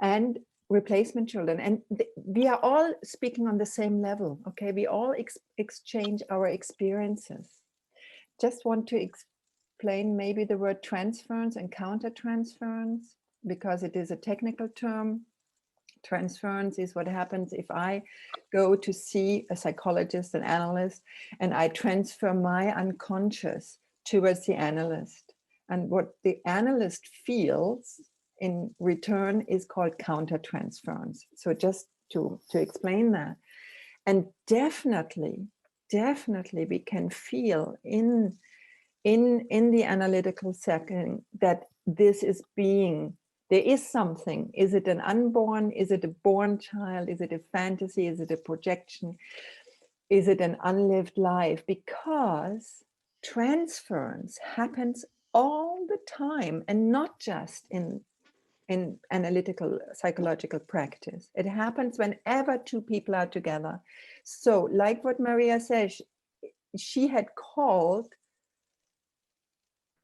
and replacement children. And we are all speaking on the same level, okay? We all exchange our experiences. Just want to explain maybe the word transference and countertransference, because it is a technical term. Transference is what happens if I go to see a psychologist, an analyst, and I transfer my unconscious towards the analyst. And what the analyst feels in return is called countertransference. So just to explain that. And definitely we can feel in the analytical setting that this is being, there is something. Is it an unborn? Is it a born child? Is it a fantasy? Is it a projection? Is it an unlived life? Because transference happens all the time, and not just in analytical psychological practice. It happens whenever two people are together. So like what Maria says, she had called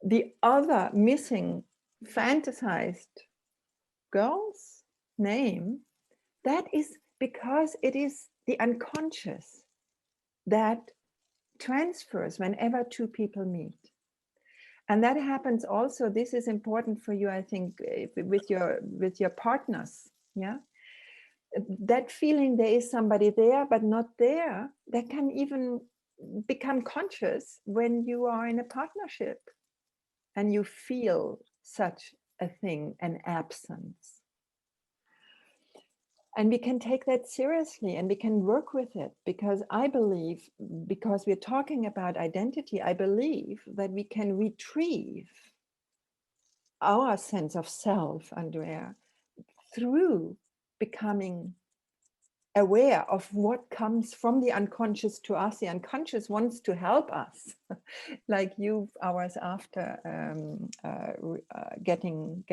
the other missing fantasized girl's name. That is because it is the unconscious that transfers whenever two people meet. And that happens also, this is important for you, I think, with your partners, yeah? That feeling there is somebody there, but not there, that can even become conscious when you are in a partnership and you feel such a thing, an absence. And we can take that seriously and we can work with it, because I believe, because we're talking about identity, I believe that we can retrieve our sense of self, Andrea, through becoming aware of what comes from the unconscious to us. The unconscious wants to help us, like you hours after getting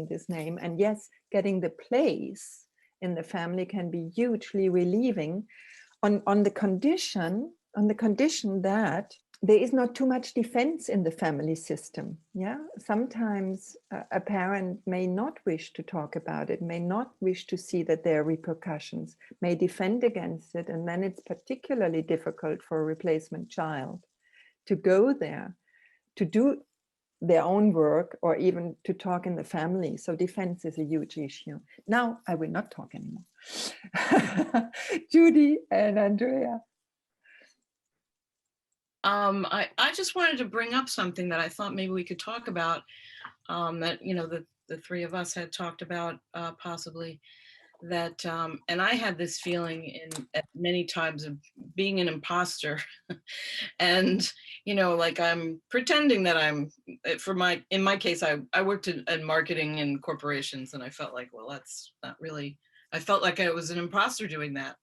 this name. And yes, getting the place in the family can be hugely relieving on the condition that there is not too much defense in the family system. Yeah, sometimes a parent may not wish to talk about it, may not wish to see that there are repercussions, may defend against it, and then it's particularly difficult for a replacement child to go there, to do their own work, or even to talk in the family. So defense is a huge issue. Now I will not talk anymore. Judy and Andrea. I just wanted to bring up something that I thought maybe we could talk about, that, the three of us had talked about possibly, that, and I had this feeling at many times of being an imposter and, like I'm pretending that I'm, in my case, I worked in marketing in corporations, and I felt like, well, that's not really, I felt like I was an imposter doing that.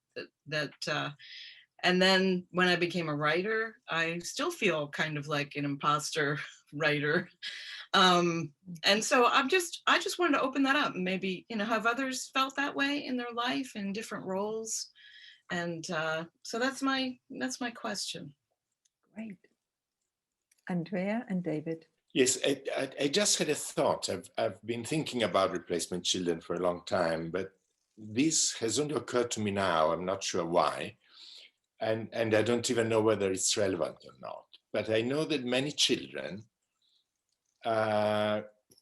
And then when I became a writer, I still feel kind of like an imposter writer. And so I just wanted to open that up. Maybe, have others felt that way in their life in different roles? And so that's my question. Great. Andrea and David. Yes, I just had a thought. I've been thinking about replacement children for a long time, but this has only occurred to me now. I'm not sure why. And I don't even know whether it's relevant or not. But I know that many children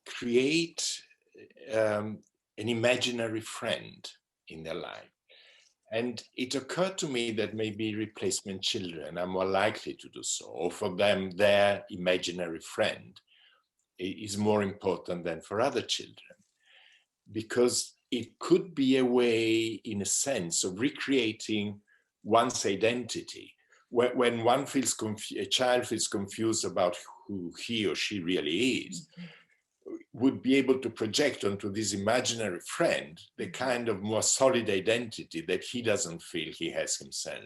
create an imaginary friend in their life. And it occurred to me that maybe replacement children are more likely to do so, or for them, their imaginary friend is more important than for other children, because it could be a way, in a sense, of recreating one's identity when one feels a child feels confused about who he or she really is, would be able to project onto this imaginary friend the kind of more solid identity that he doesn't feel he has himself.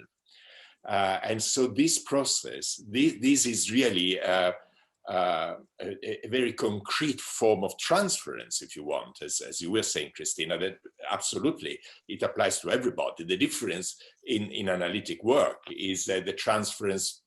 And so this process, this is really a very concrete form of transference, if you want, as you were saying, Christina, that absolutely it applies to everybody. The difference in analytic work is that the transference,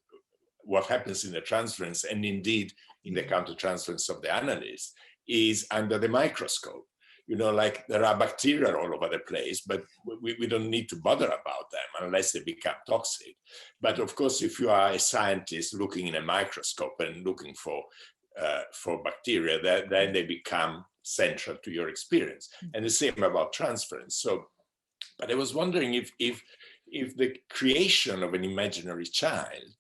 what happens in the transference, and indeed in the countertransference of the analyst, is under the microscope. You know, like there are bacteria all over the place, but we don't need to bother about them unless they become toxic. But of course, if you are a scientist looking in a microscope and looking for bacteria, then they become central to your experience. And the same about transference. So, but I was wondering if the creation of an imaginary child,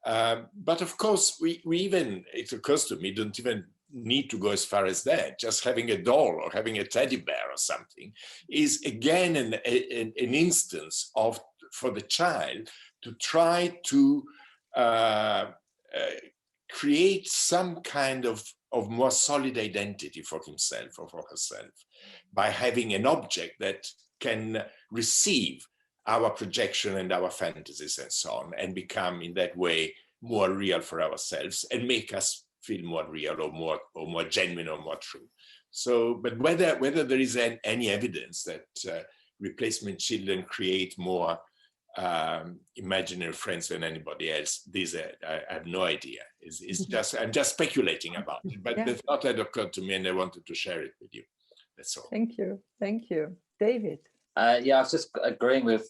but of course, we even, it occurs to me, don't even need to go as far as that. Just having a doll or having a teddy bear or something is again an instance of, for the child to try to create some kind of more solid identity for himself or for herself by having an object that can receive our projection and our fantasies and so on, and become in that way more real for ourselves and make us feel more real or more genuine or more true. So, but whether there is any evidence that replacement children create more imaginary friends than anybody else, I have no idea. It's just, I'm just speculating about it, but the thought had occurred to me and I wanted to share it with you. That's all. Thank you. Thank you. David. Yeah, I was just agreeing with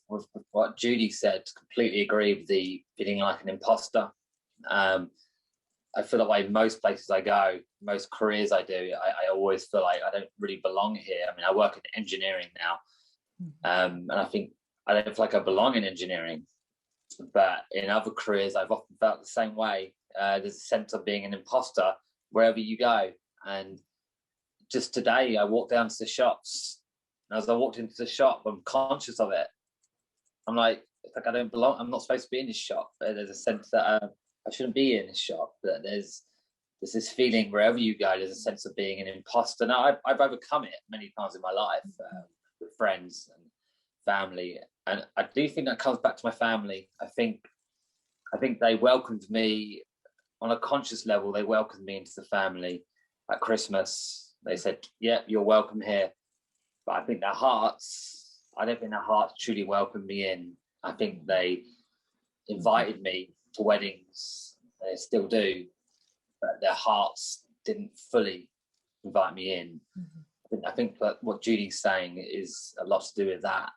what Judy said, completely agree with the feeling like an imposter. I feel that way most places I go, most careers I do, I always feel like I don't really belong here. I mean, I work in engineering now, and I think I don't feel like I belong in engineering. But in other careers, I've often felt the same way. There's a sense of being an imposter wherever you go. And just today, I walked down to the shops. And as I walked into the shop, I'm conscious of it. I'm like, it's like I don't belong. I'm not supposed to be in this shop. There's a sense that I shouldn't be in this shop. That there's this feeling wherever you go, there's a sense of being an imposter. Now, I've overcome it many times in my life with friends and family. And I do think that comes back to my family. I think they welcomed me on a conscious level. They welcomed me into the family at Christmas. They said, yeah, you're welcome here. But I think I don't think their hearts truly welcomed me in. I think they invited me to weddings. They still do. But their hearts didn't fully invite me in. I think that what Judy's saying is a lot to do with that.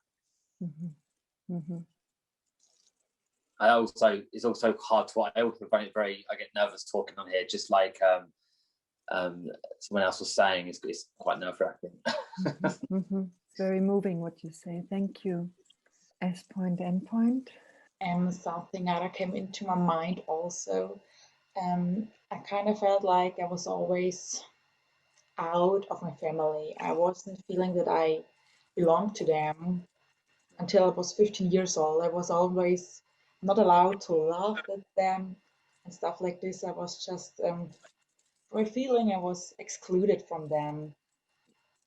It's also hard to, I also find it I get nervous talking on here, just like someone else was saying, it's quite nerve-wracking. Very moving what you say. Thank you. S point, N point. And something that came into my mind also. I kind of felt like I was always out of my family. I wasn't feeling that I belonged to them until I was 15 years old. I was always not allowed to laugh with them and stuff like this. I was just, for a feeling I was excluded from them.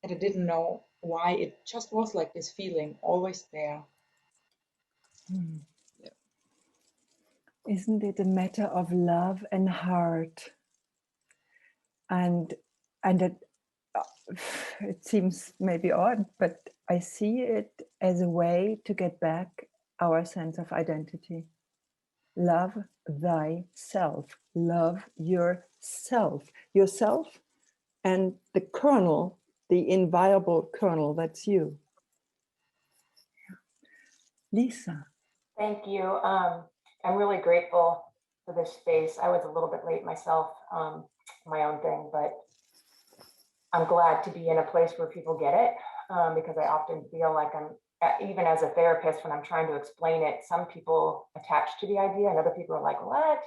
And I didn't know why. It just was like this feeling, always there. Isn't it a matter of love and heart? And it seems maybe odd, but I see it as a way to get back our sense of identity. Love thyself. Love yourself. Yourself and the kernel, the inviolable kernel, that's you. Lisa. Thank you. I'm really grateful for this space. I was a little bit late myself, my own thing, but I'm glad to be in a place where people get it, because I often feel like even as a therapist, when I'm trying to explain it, some people attach to the idea and other people are like, what?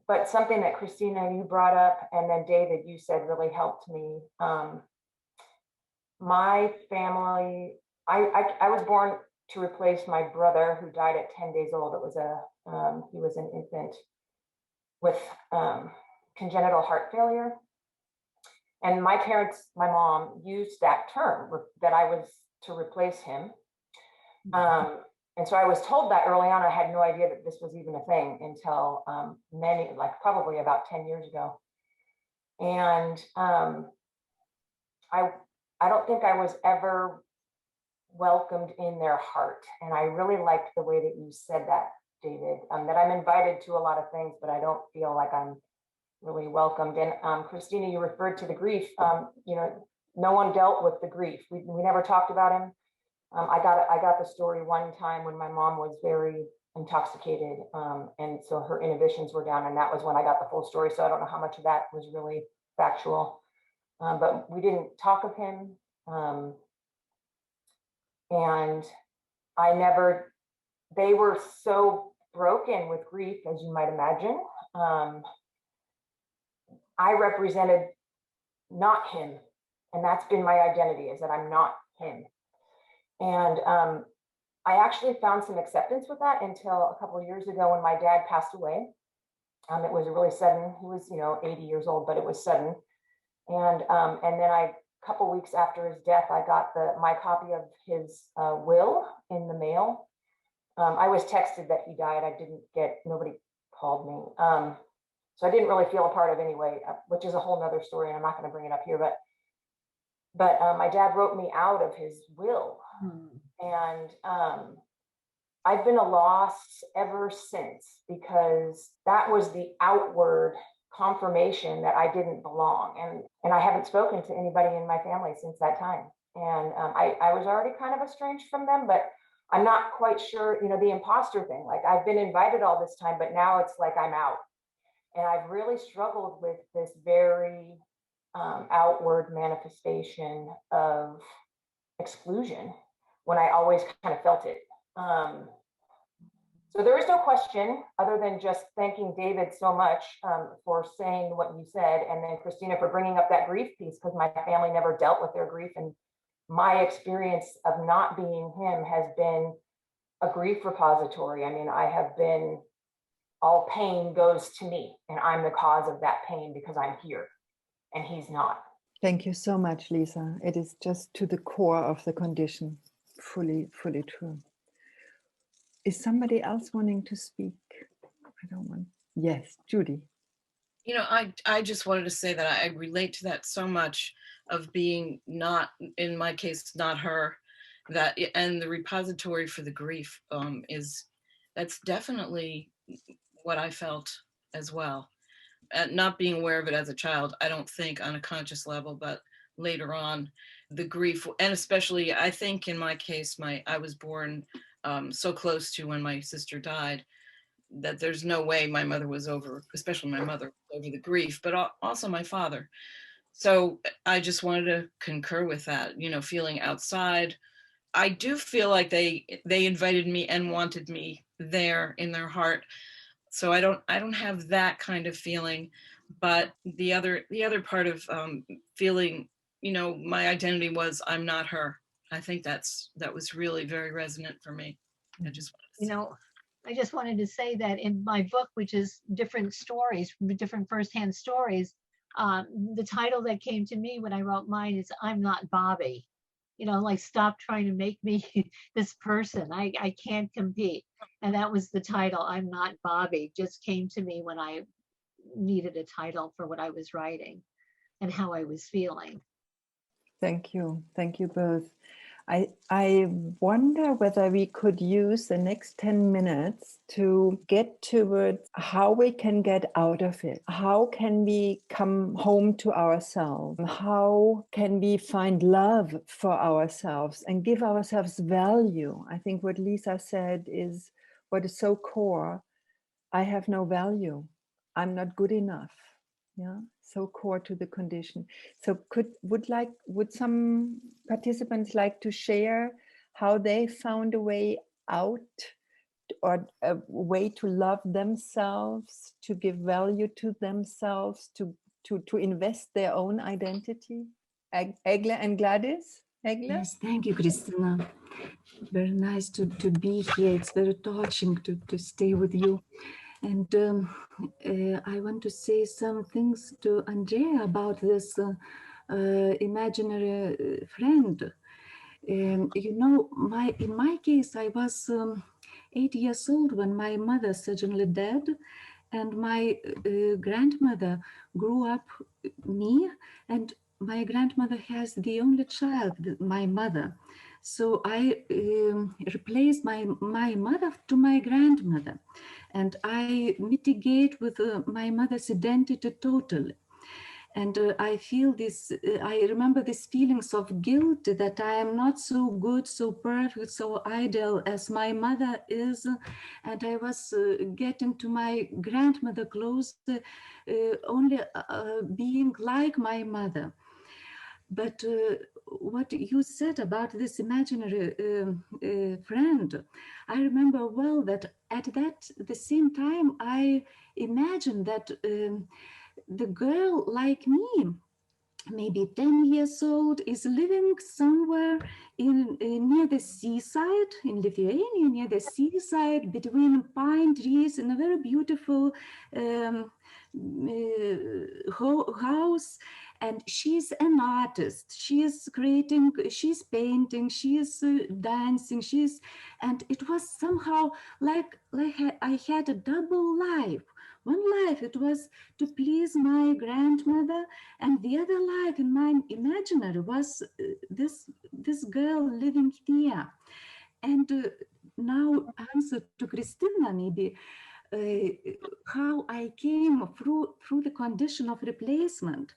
But something that Christina, you brought up, and then David, you said really helped me. My family, I was born to replace my brother who died at 10 days old. It was he was an infant with congenital heart failure. And my parents, my mom used that term that I was to replace him. And so I was told that early on. I had no idea that this was even a thing until probably about 10 years ago. And I don't think I was ever welcomed in their heart. And I really liked the way that you said that, David, that I'm invited to a lot of things, but I don't feel like I'm really welcomed. And Christina, you referred to the grief. No one dealt with the grief. We never talked about him. I got the story one time when my mom was very intoxicated, and so her inhibitions were down, and that was when I got the full story. So I don't know how much of that was really factual, but we didn't talk of him, and they were so broken with grief, as you might imagine. I represented not him, and that's been my identity, is that I'm not him. And I actually found some acceptance with that until a couple of years ago when my dad passed away. It was really sudden. He was, 80 years old, but it was sudden. And then a couple of weeks after his death, I got my copy of his will in the mail. I was texted that he died. Nobody called me. So I didn't really feel a part of it anyway, which is a whole nother story, and I'm not going to bring it up here, but my dad wrote me out of his will. And I've been a loss ever since, because that was the outward confirmation that I didn't belong. And I haven't spoken to anybody in my family since that time. And I was already kind of estranged from them, but I'm not quite sure, the imposter thing. Like, I've been invited all this time, but now it's like I'm out. And I've really struggled with this very outward manifestation of exclusion when I always kind of felt it. So there is no question, other than just thanking David so much for saying what you said, and then Christina for bringing up that grief piece, because my family never dealt with their grief, and my experience of not being him has been a grief repository. I mean, all pain goes to me, and I'm the cause of that pain because I'm here and he's not. Thank you so much, Lisa. It is just to the core of the condition. Fully true. Is somebody else wanting to speak? Yes, Judy. I just wanted to say that I relate to that so much, of being not, in my case, not her, and the repository for the grief that's definitely what I felt as well. And not being aware of it as a child, I don't think on a conscious level, but later on, the grief, and especially, I think in my case, I was born so close to when my sister died, that there's no way my mother was over, especially my mother, over the grief, but also my father. So I just wanted to concur with that, feeling outside. I do feel like they invited me and wanted me there in their heart. So I don't have that kind of feeling, but the other part of feeling, my identity was I'm not her. I think that was really very resonant for me. I just wanted to say that in my book, which is different stories, different firsthand stories, the title that came to me when I wrote mine is I'm Not Bobby. Like, stop trying to make me this person. I can't compete. And that was the title, I'm Not Bobby, just came to me when I needed a title for what I was writing and how I was feeling. Thank you. Thank you both. I wonder whether we could use the next 10 minutes to get towards how we can get out of it. How can we come home to ourselves? How can we find love for ourselves and give ourselves value? I think what Lisa said is what is so core. I have no value. I'm not good enough. Yeah, so core to the condition. So would some participants like to share how they found a way out, or a way to love themselves, to give value to themselves, to invest their own identity? Egle and Gladys? Egle? Yes, thank you, Christina. very nice to be here. It's very touching to stay with you. And I want to say some things to Andrea about this imaginary friend. You know, in my case, I was 8 years old when my mother suddenly died, and my grandmother grew up me, and my grandmother has the only child, my mother. So I replaced my mother to my grandmother, and I mitigate with my mother's identity totally. And I feel this, I remember these feelings of guilt that I am not so good, so perfect, so ideal as my mother is. And I was getting to my grandmother close, only being like my mother. But what you said about this imaginary friend, I remember well that at the same time, I imagined that the girl like me, maybe 10 years old, is living somewhere in near the seaside in Lithuania, near the seaside, between pine trees, in a very beautiful house. And she's an artist. She is creating, she's painting, she is dancing, and it was somehow like I had a double life. One life, it was to please my grandmother, and the other life in my imaginary was this girl living here. And now answer to Christina, maybe, how I came through the condition of replacement.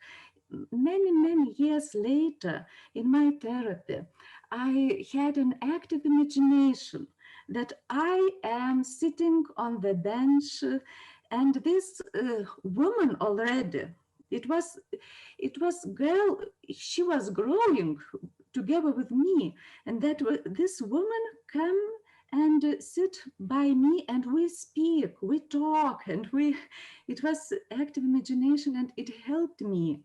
Many years later in my therapy, I had an active imagination that I am sitting on the bench, and this woman already, it was girl, she was growing together with me, and that this woman come and sit by me, and we speak, we talk, and it was active imagination, and it helped me.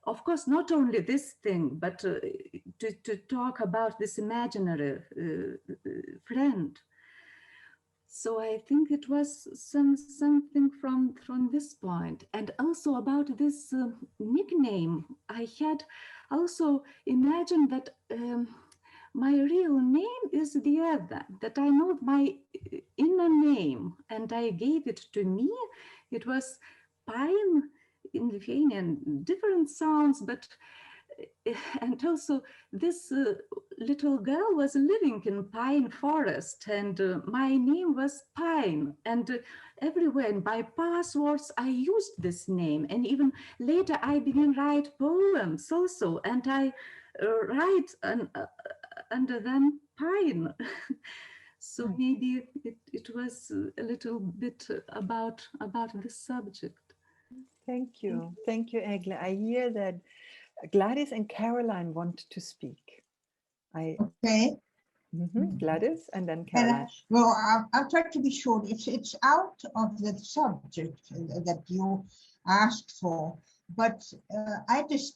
Of course, not only this thing, but to talk about this imaginary friend. So I think it was something from this point. And also about this nickname, I had also imagined that my real name is the other, that I know my inner name, and I gave it to me. It was Pine in Lithuanian, different sounds, but and also this little girl was living in pine forest, and my name was Pine, and everywhere in my passwords I used this name, and even later I began write poems also, and I write under them Pine. So maybe it was a little bit about this subject. Thank you. Thank you, Egle. I hear that Gladys and Caroline want to speak. Okay. Gladys and then Caroline. I'll try to be short. It's out of the subject that you asked for, but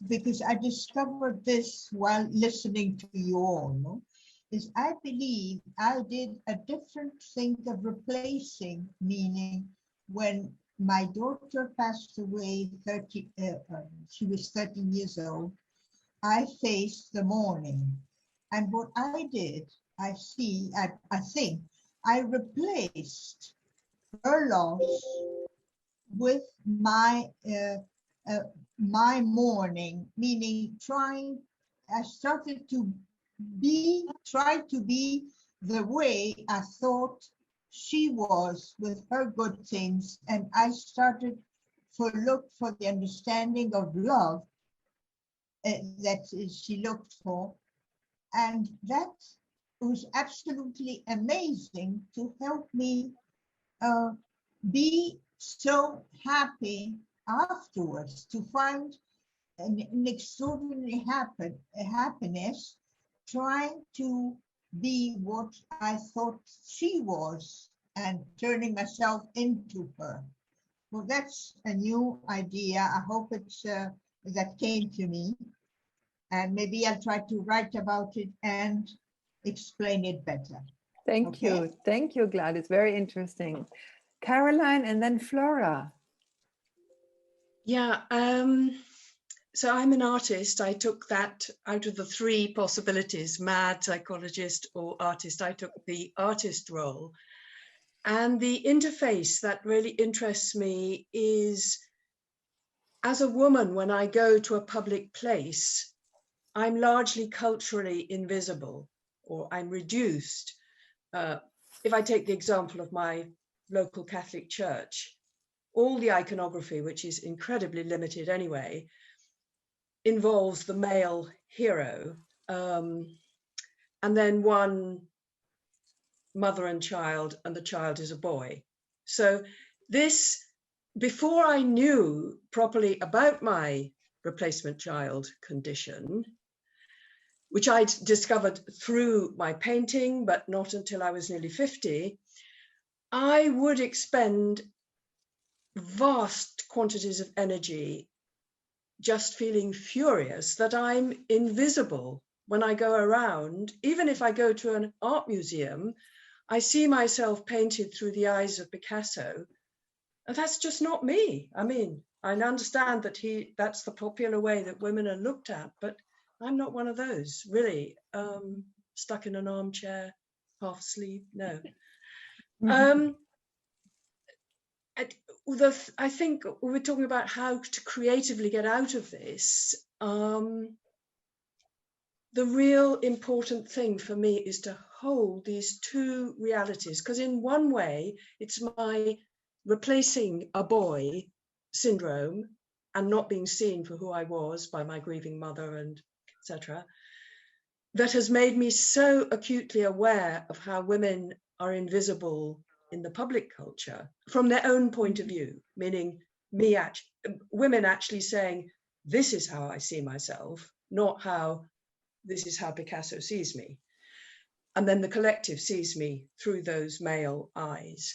because I discovered this while listening to you all, no? Is I believe I did a different thing of replacing, meaning when my daughter passed away, she was 13 years old, I faced the mourning. And what I did, I think I replaced her loss with my mourning, meaning I started to try to be the way I thought she was with her good things, and I started to look for the understanding of love that she looked for, and that was absolutely amazing to help me be so happy afterwards, to find an extraordinary happiness trying to be what I thought she was and turning myself into her. Well, that's a new idea. I hope it's that came to me, and maybe I'll try to write about it and explain it better. Thank you. Thank you, Gladys. Very interesting. Caroline and then Flora. Yeah, so I'm an artist. I took that out of the three possibilities, mad, psychologist, or artist. I took the artist role. And the interface that really interests me is, as a woman, when I go to a public place, I'm largely culturally invisible, or I'm reduced. If I take the example of my local Catholic church, all the iconography, which is incredibly limited anyway, involves the male hero, and then one mother and child, and the child is a boy. So this, before I knew properly about my replacement child condition, which I'd discovered through my painting, but not until I was nearly 50, I would expend vast quantities of energy just feeling furious that I'm invisible when I go around. Even if I go to an art museum, I see myself painted through the eyes of Picasso, and that's just not me. I mean, I understand that that's the popular way that women are looked at, but I'm not one of those, really. Stuck in an armchair, half asleep, no. I think we're talking about how to creatively get out of this. The real important thing for me is to hold these two realities, because in one way, it's my replacing a boy syndrome and not being seen for who I was by my grieving mother and etc. that has made me so acutely aware of how women are invisible in the public culture from their own point of view, meaning women actually saying, this is how I see myself, not how this is how Picasso sees me. And then the collective sees me through those male eyes.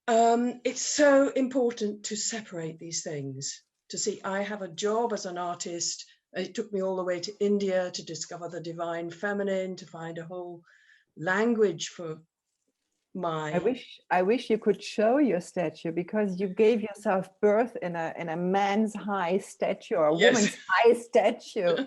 It's so important to separate these things, to see I have a job as an artist. It took me all the way to India to discover the divine feminine, to find a whole language for my... I wish you could show your statue, because you gave yourself birth in a man's high statue, or a woman's high statue,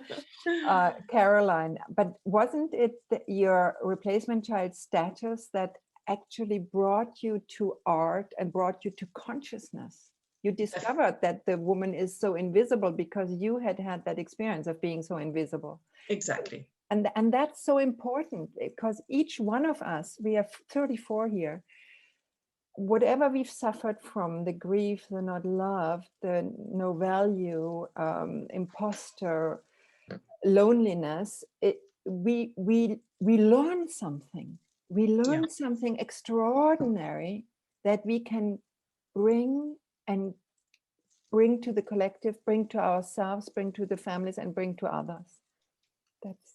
Caroline. But wasn't it your replacement child status that actually brought you to art and brought you to consciousness? You discovered that the woman is so invisible because you had that experience of being so invisible. Exactly. And that's so important, because each one of us, we have 34 here, whatever we've suffered from, the grief, the not love, the no value, imposter, loneliness, we learn something. We learn something extraordinary that we can bring to the collective, bring to ourselves, bring to the families, and bring to others. That's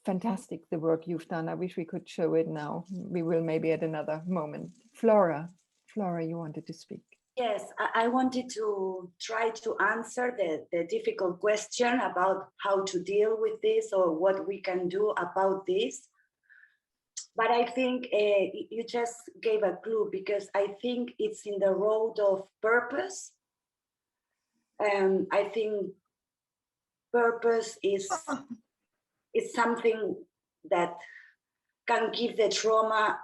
fantastic, the work you've done. I wish we could show it now. We will maybe at another moment. Flora, you wanted to speak. Yes, I wanted to try to answer the difficult question about how to deal with this or what we can do about this. But I think you just gave a clue, because I think it's in the road of purpose. And I think purpose is something that can give the trauma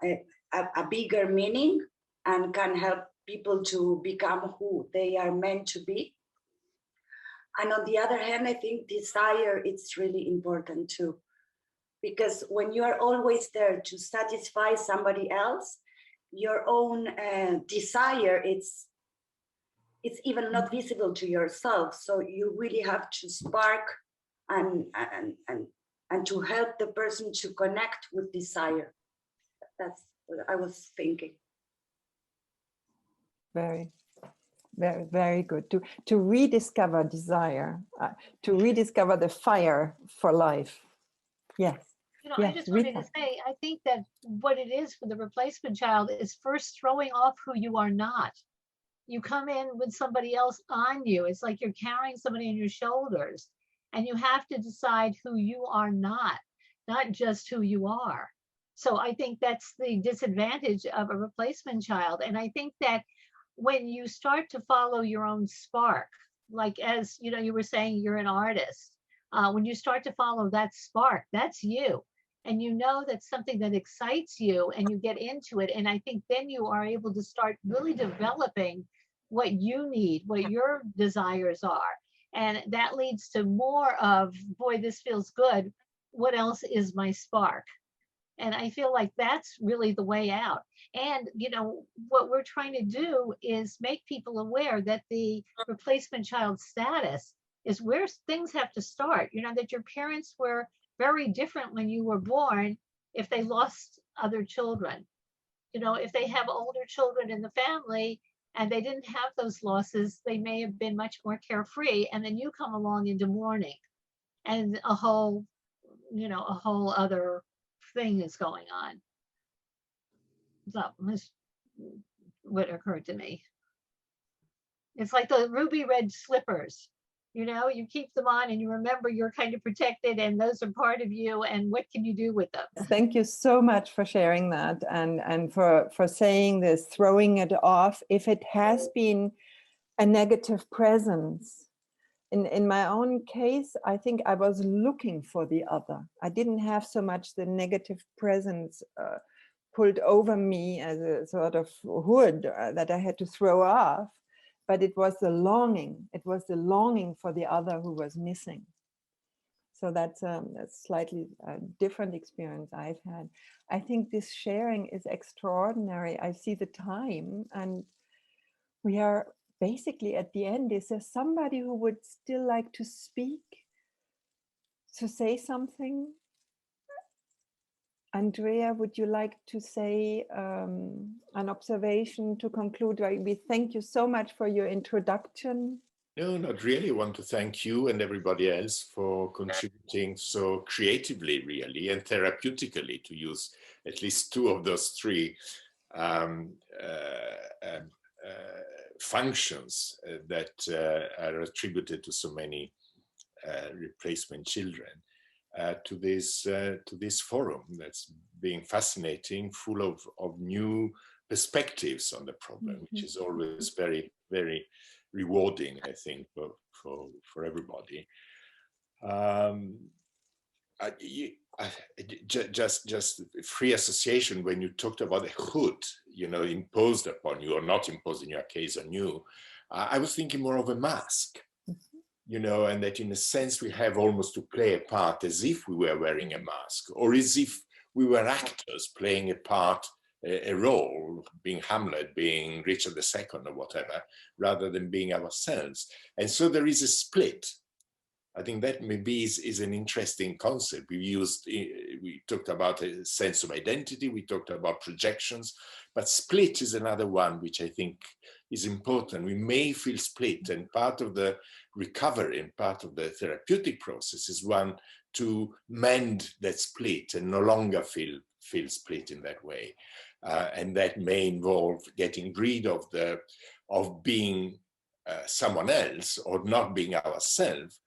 a bigger meaning and can help people to become who they are meant to be. And on the other hand, I think desire is really important too. Because when you are always there to satisfy somebody else, your own desire, it's even not visible to yourself. So you really have to spark and to help the person to connect with desire. That's what I was thinking. Very, very, very good. To rediscover desire, to rediscover the fire for life. Yes. I just wanted to say, I think that what it is for the replacement child is first throwing off who you are not. You come in with somebody else on you. It's like you're carrying somebody on your shoulders, and you have to decide who you are not. not just who you are. So I think that's the disadvantage of a replacement child. And I think that when you start to follow your own spark, like, as you know, you were saying you're an artist, when you start to follow that spark, that's you. And you know that's something that excites you and you get into it. And I think then you are able to start really developing what you need, what your desires are. And that leads to more of, boy, this feels good. What else is my spark? And I feel like that's really the way out. And, you know, what we're trying to do is make people aware that the replacement child status is where things have to start. You know, that your parents were very different when you were born if they lost other children. You know, if they have older children in the family and they didn't have those losses, they may have been much more carefree. And then you come along into mourning and a whole, you know, a whole other thing is going on. So that's what occurred to me. It's like the ruby red slippers. You know, you keep them on and you remember you're kind of protected and those are part of you, and what can you do with them? Thank you so much for sharing that and for saying this, throwing it off. If it has been a negative presence, in my own case, I think I was looking for the other. I didn't have so much the negative presence pulled over me as a sort of hood that I had to throw off. But it was the longing. It was the longing for the other who was missing. So that's a slightly different experience I've had. I think this sharing is extraordinary. I see the time and we are basically at the end. Is there somebody who would still like to speak, to say something? Andrea, would you like to say an observation to conclude? We thank you so much for your introduction. No, not really. I want to thank you and everybody else for contributing so creatively, really, and therapeutically, to use at least two of those three functions that are attributed to so many replacement children. To this forum that's being fascinating, full of new perspectives on the problem, which is always very, very rewarding, I think, for everybody. Just free association, when you talked about a hood, you know, imposed upon you or not imposed in your case on you, I was thinking more of a mask. You know, and that in a sense we have almost to play a part as if we were wearing a mask, or as if we were actors playing a part, a role, being Hamlet, being Richard II or whatever, rather than being ourselves. And so there is a split. I think that maybe is an interesting concept. We talked about a sense of identity, we talked about projections, but split is another one which I think is important. We may feel split, and part of the recovery and part of the therapeutic process is one to mend that split and no longer feel split in that way. And that may involve getting rid of being someone else or not being ourselves,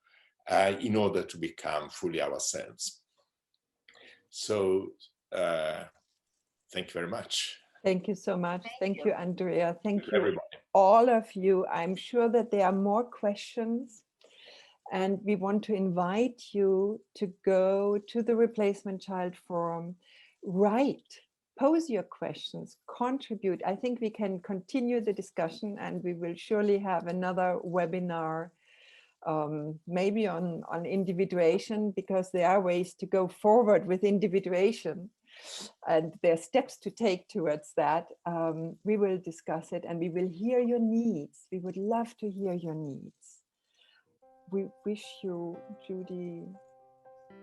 in order to become fully ourselves. So thank you very much. Thank you so much. Thank you, Andrea. Thank you, everybody. All of you. I'm sure that there are more questions, and we want to invite you to go to the Replacement Child Forum, write, pose your questions, contribute. I think we can continue the discussion, and we will surely have another webinar, maybe on individuation, because there are ways to go forward with individuation and there are steps to take towards that. We will discuss it and we will hear your needs. We would love to hear your needs. We wish you, Judy,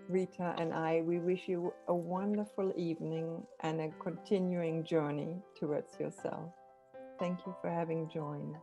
Rita and I, we wish you a wonderful evening and a continuing journey towards yourself. Thank you for having joined.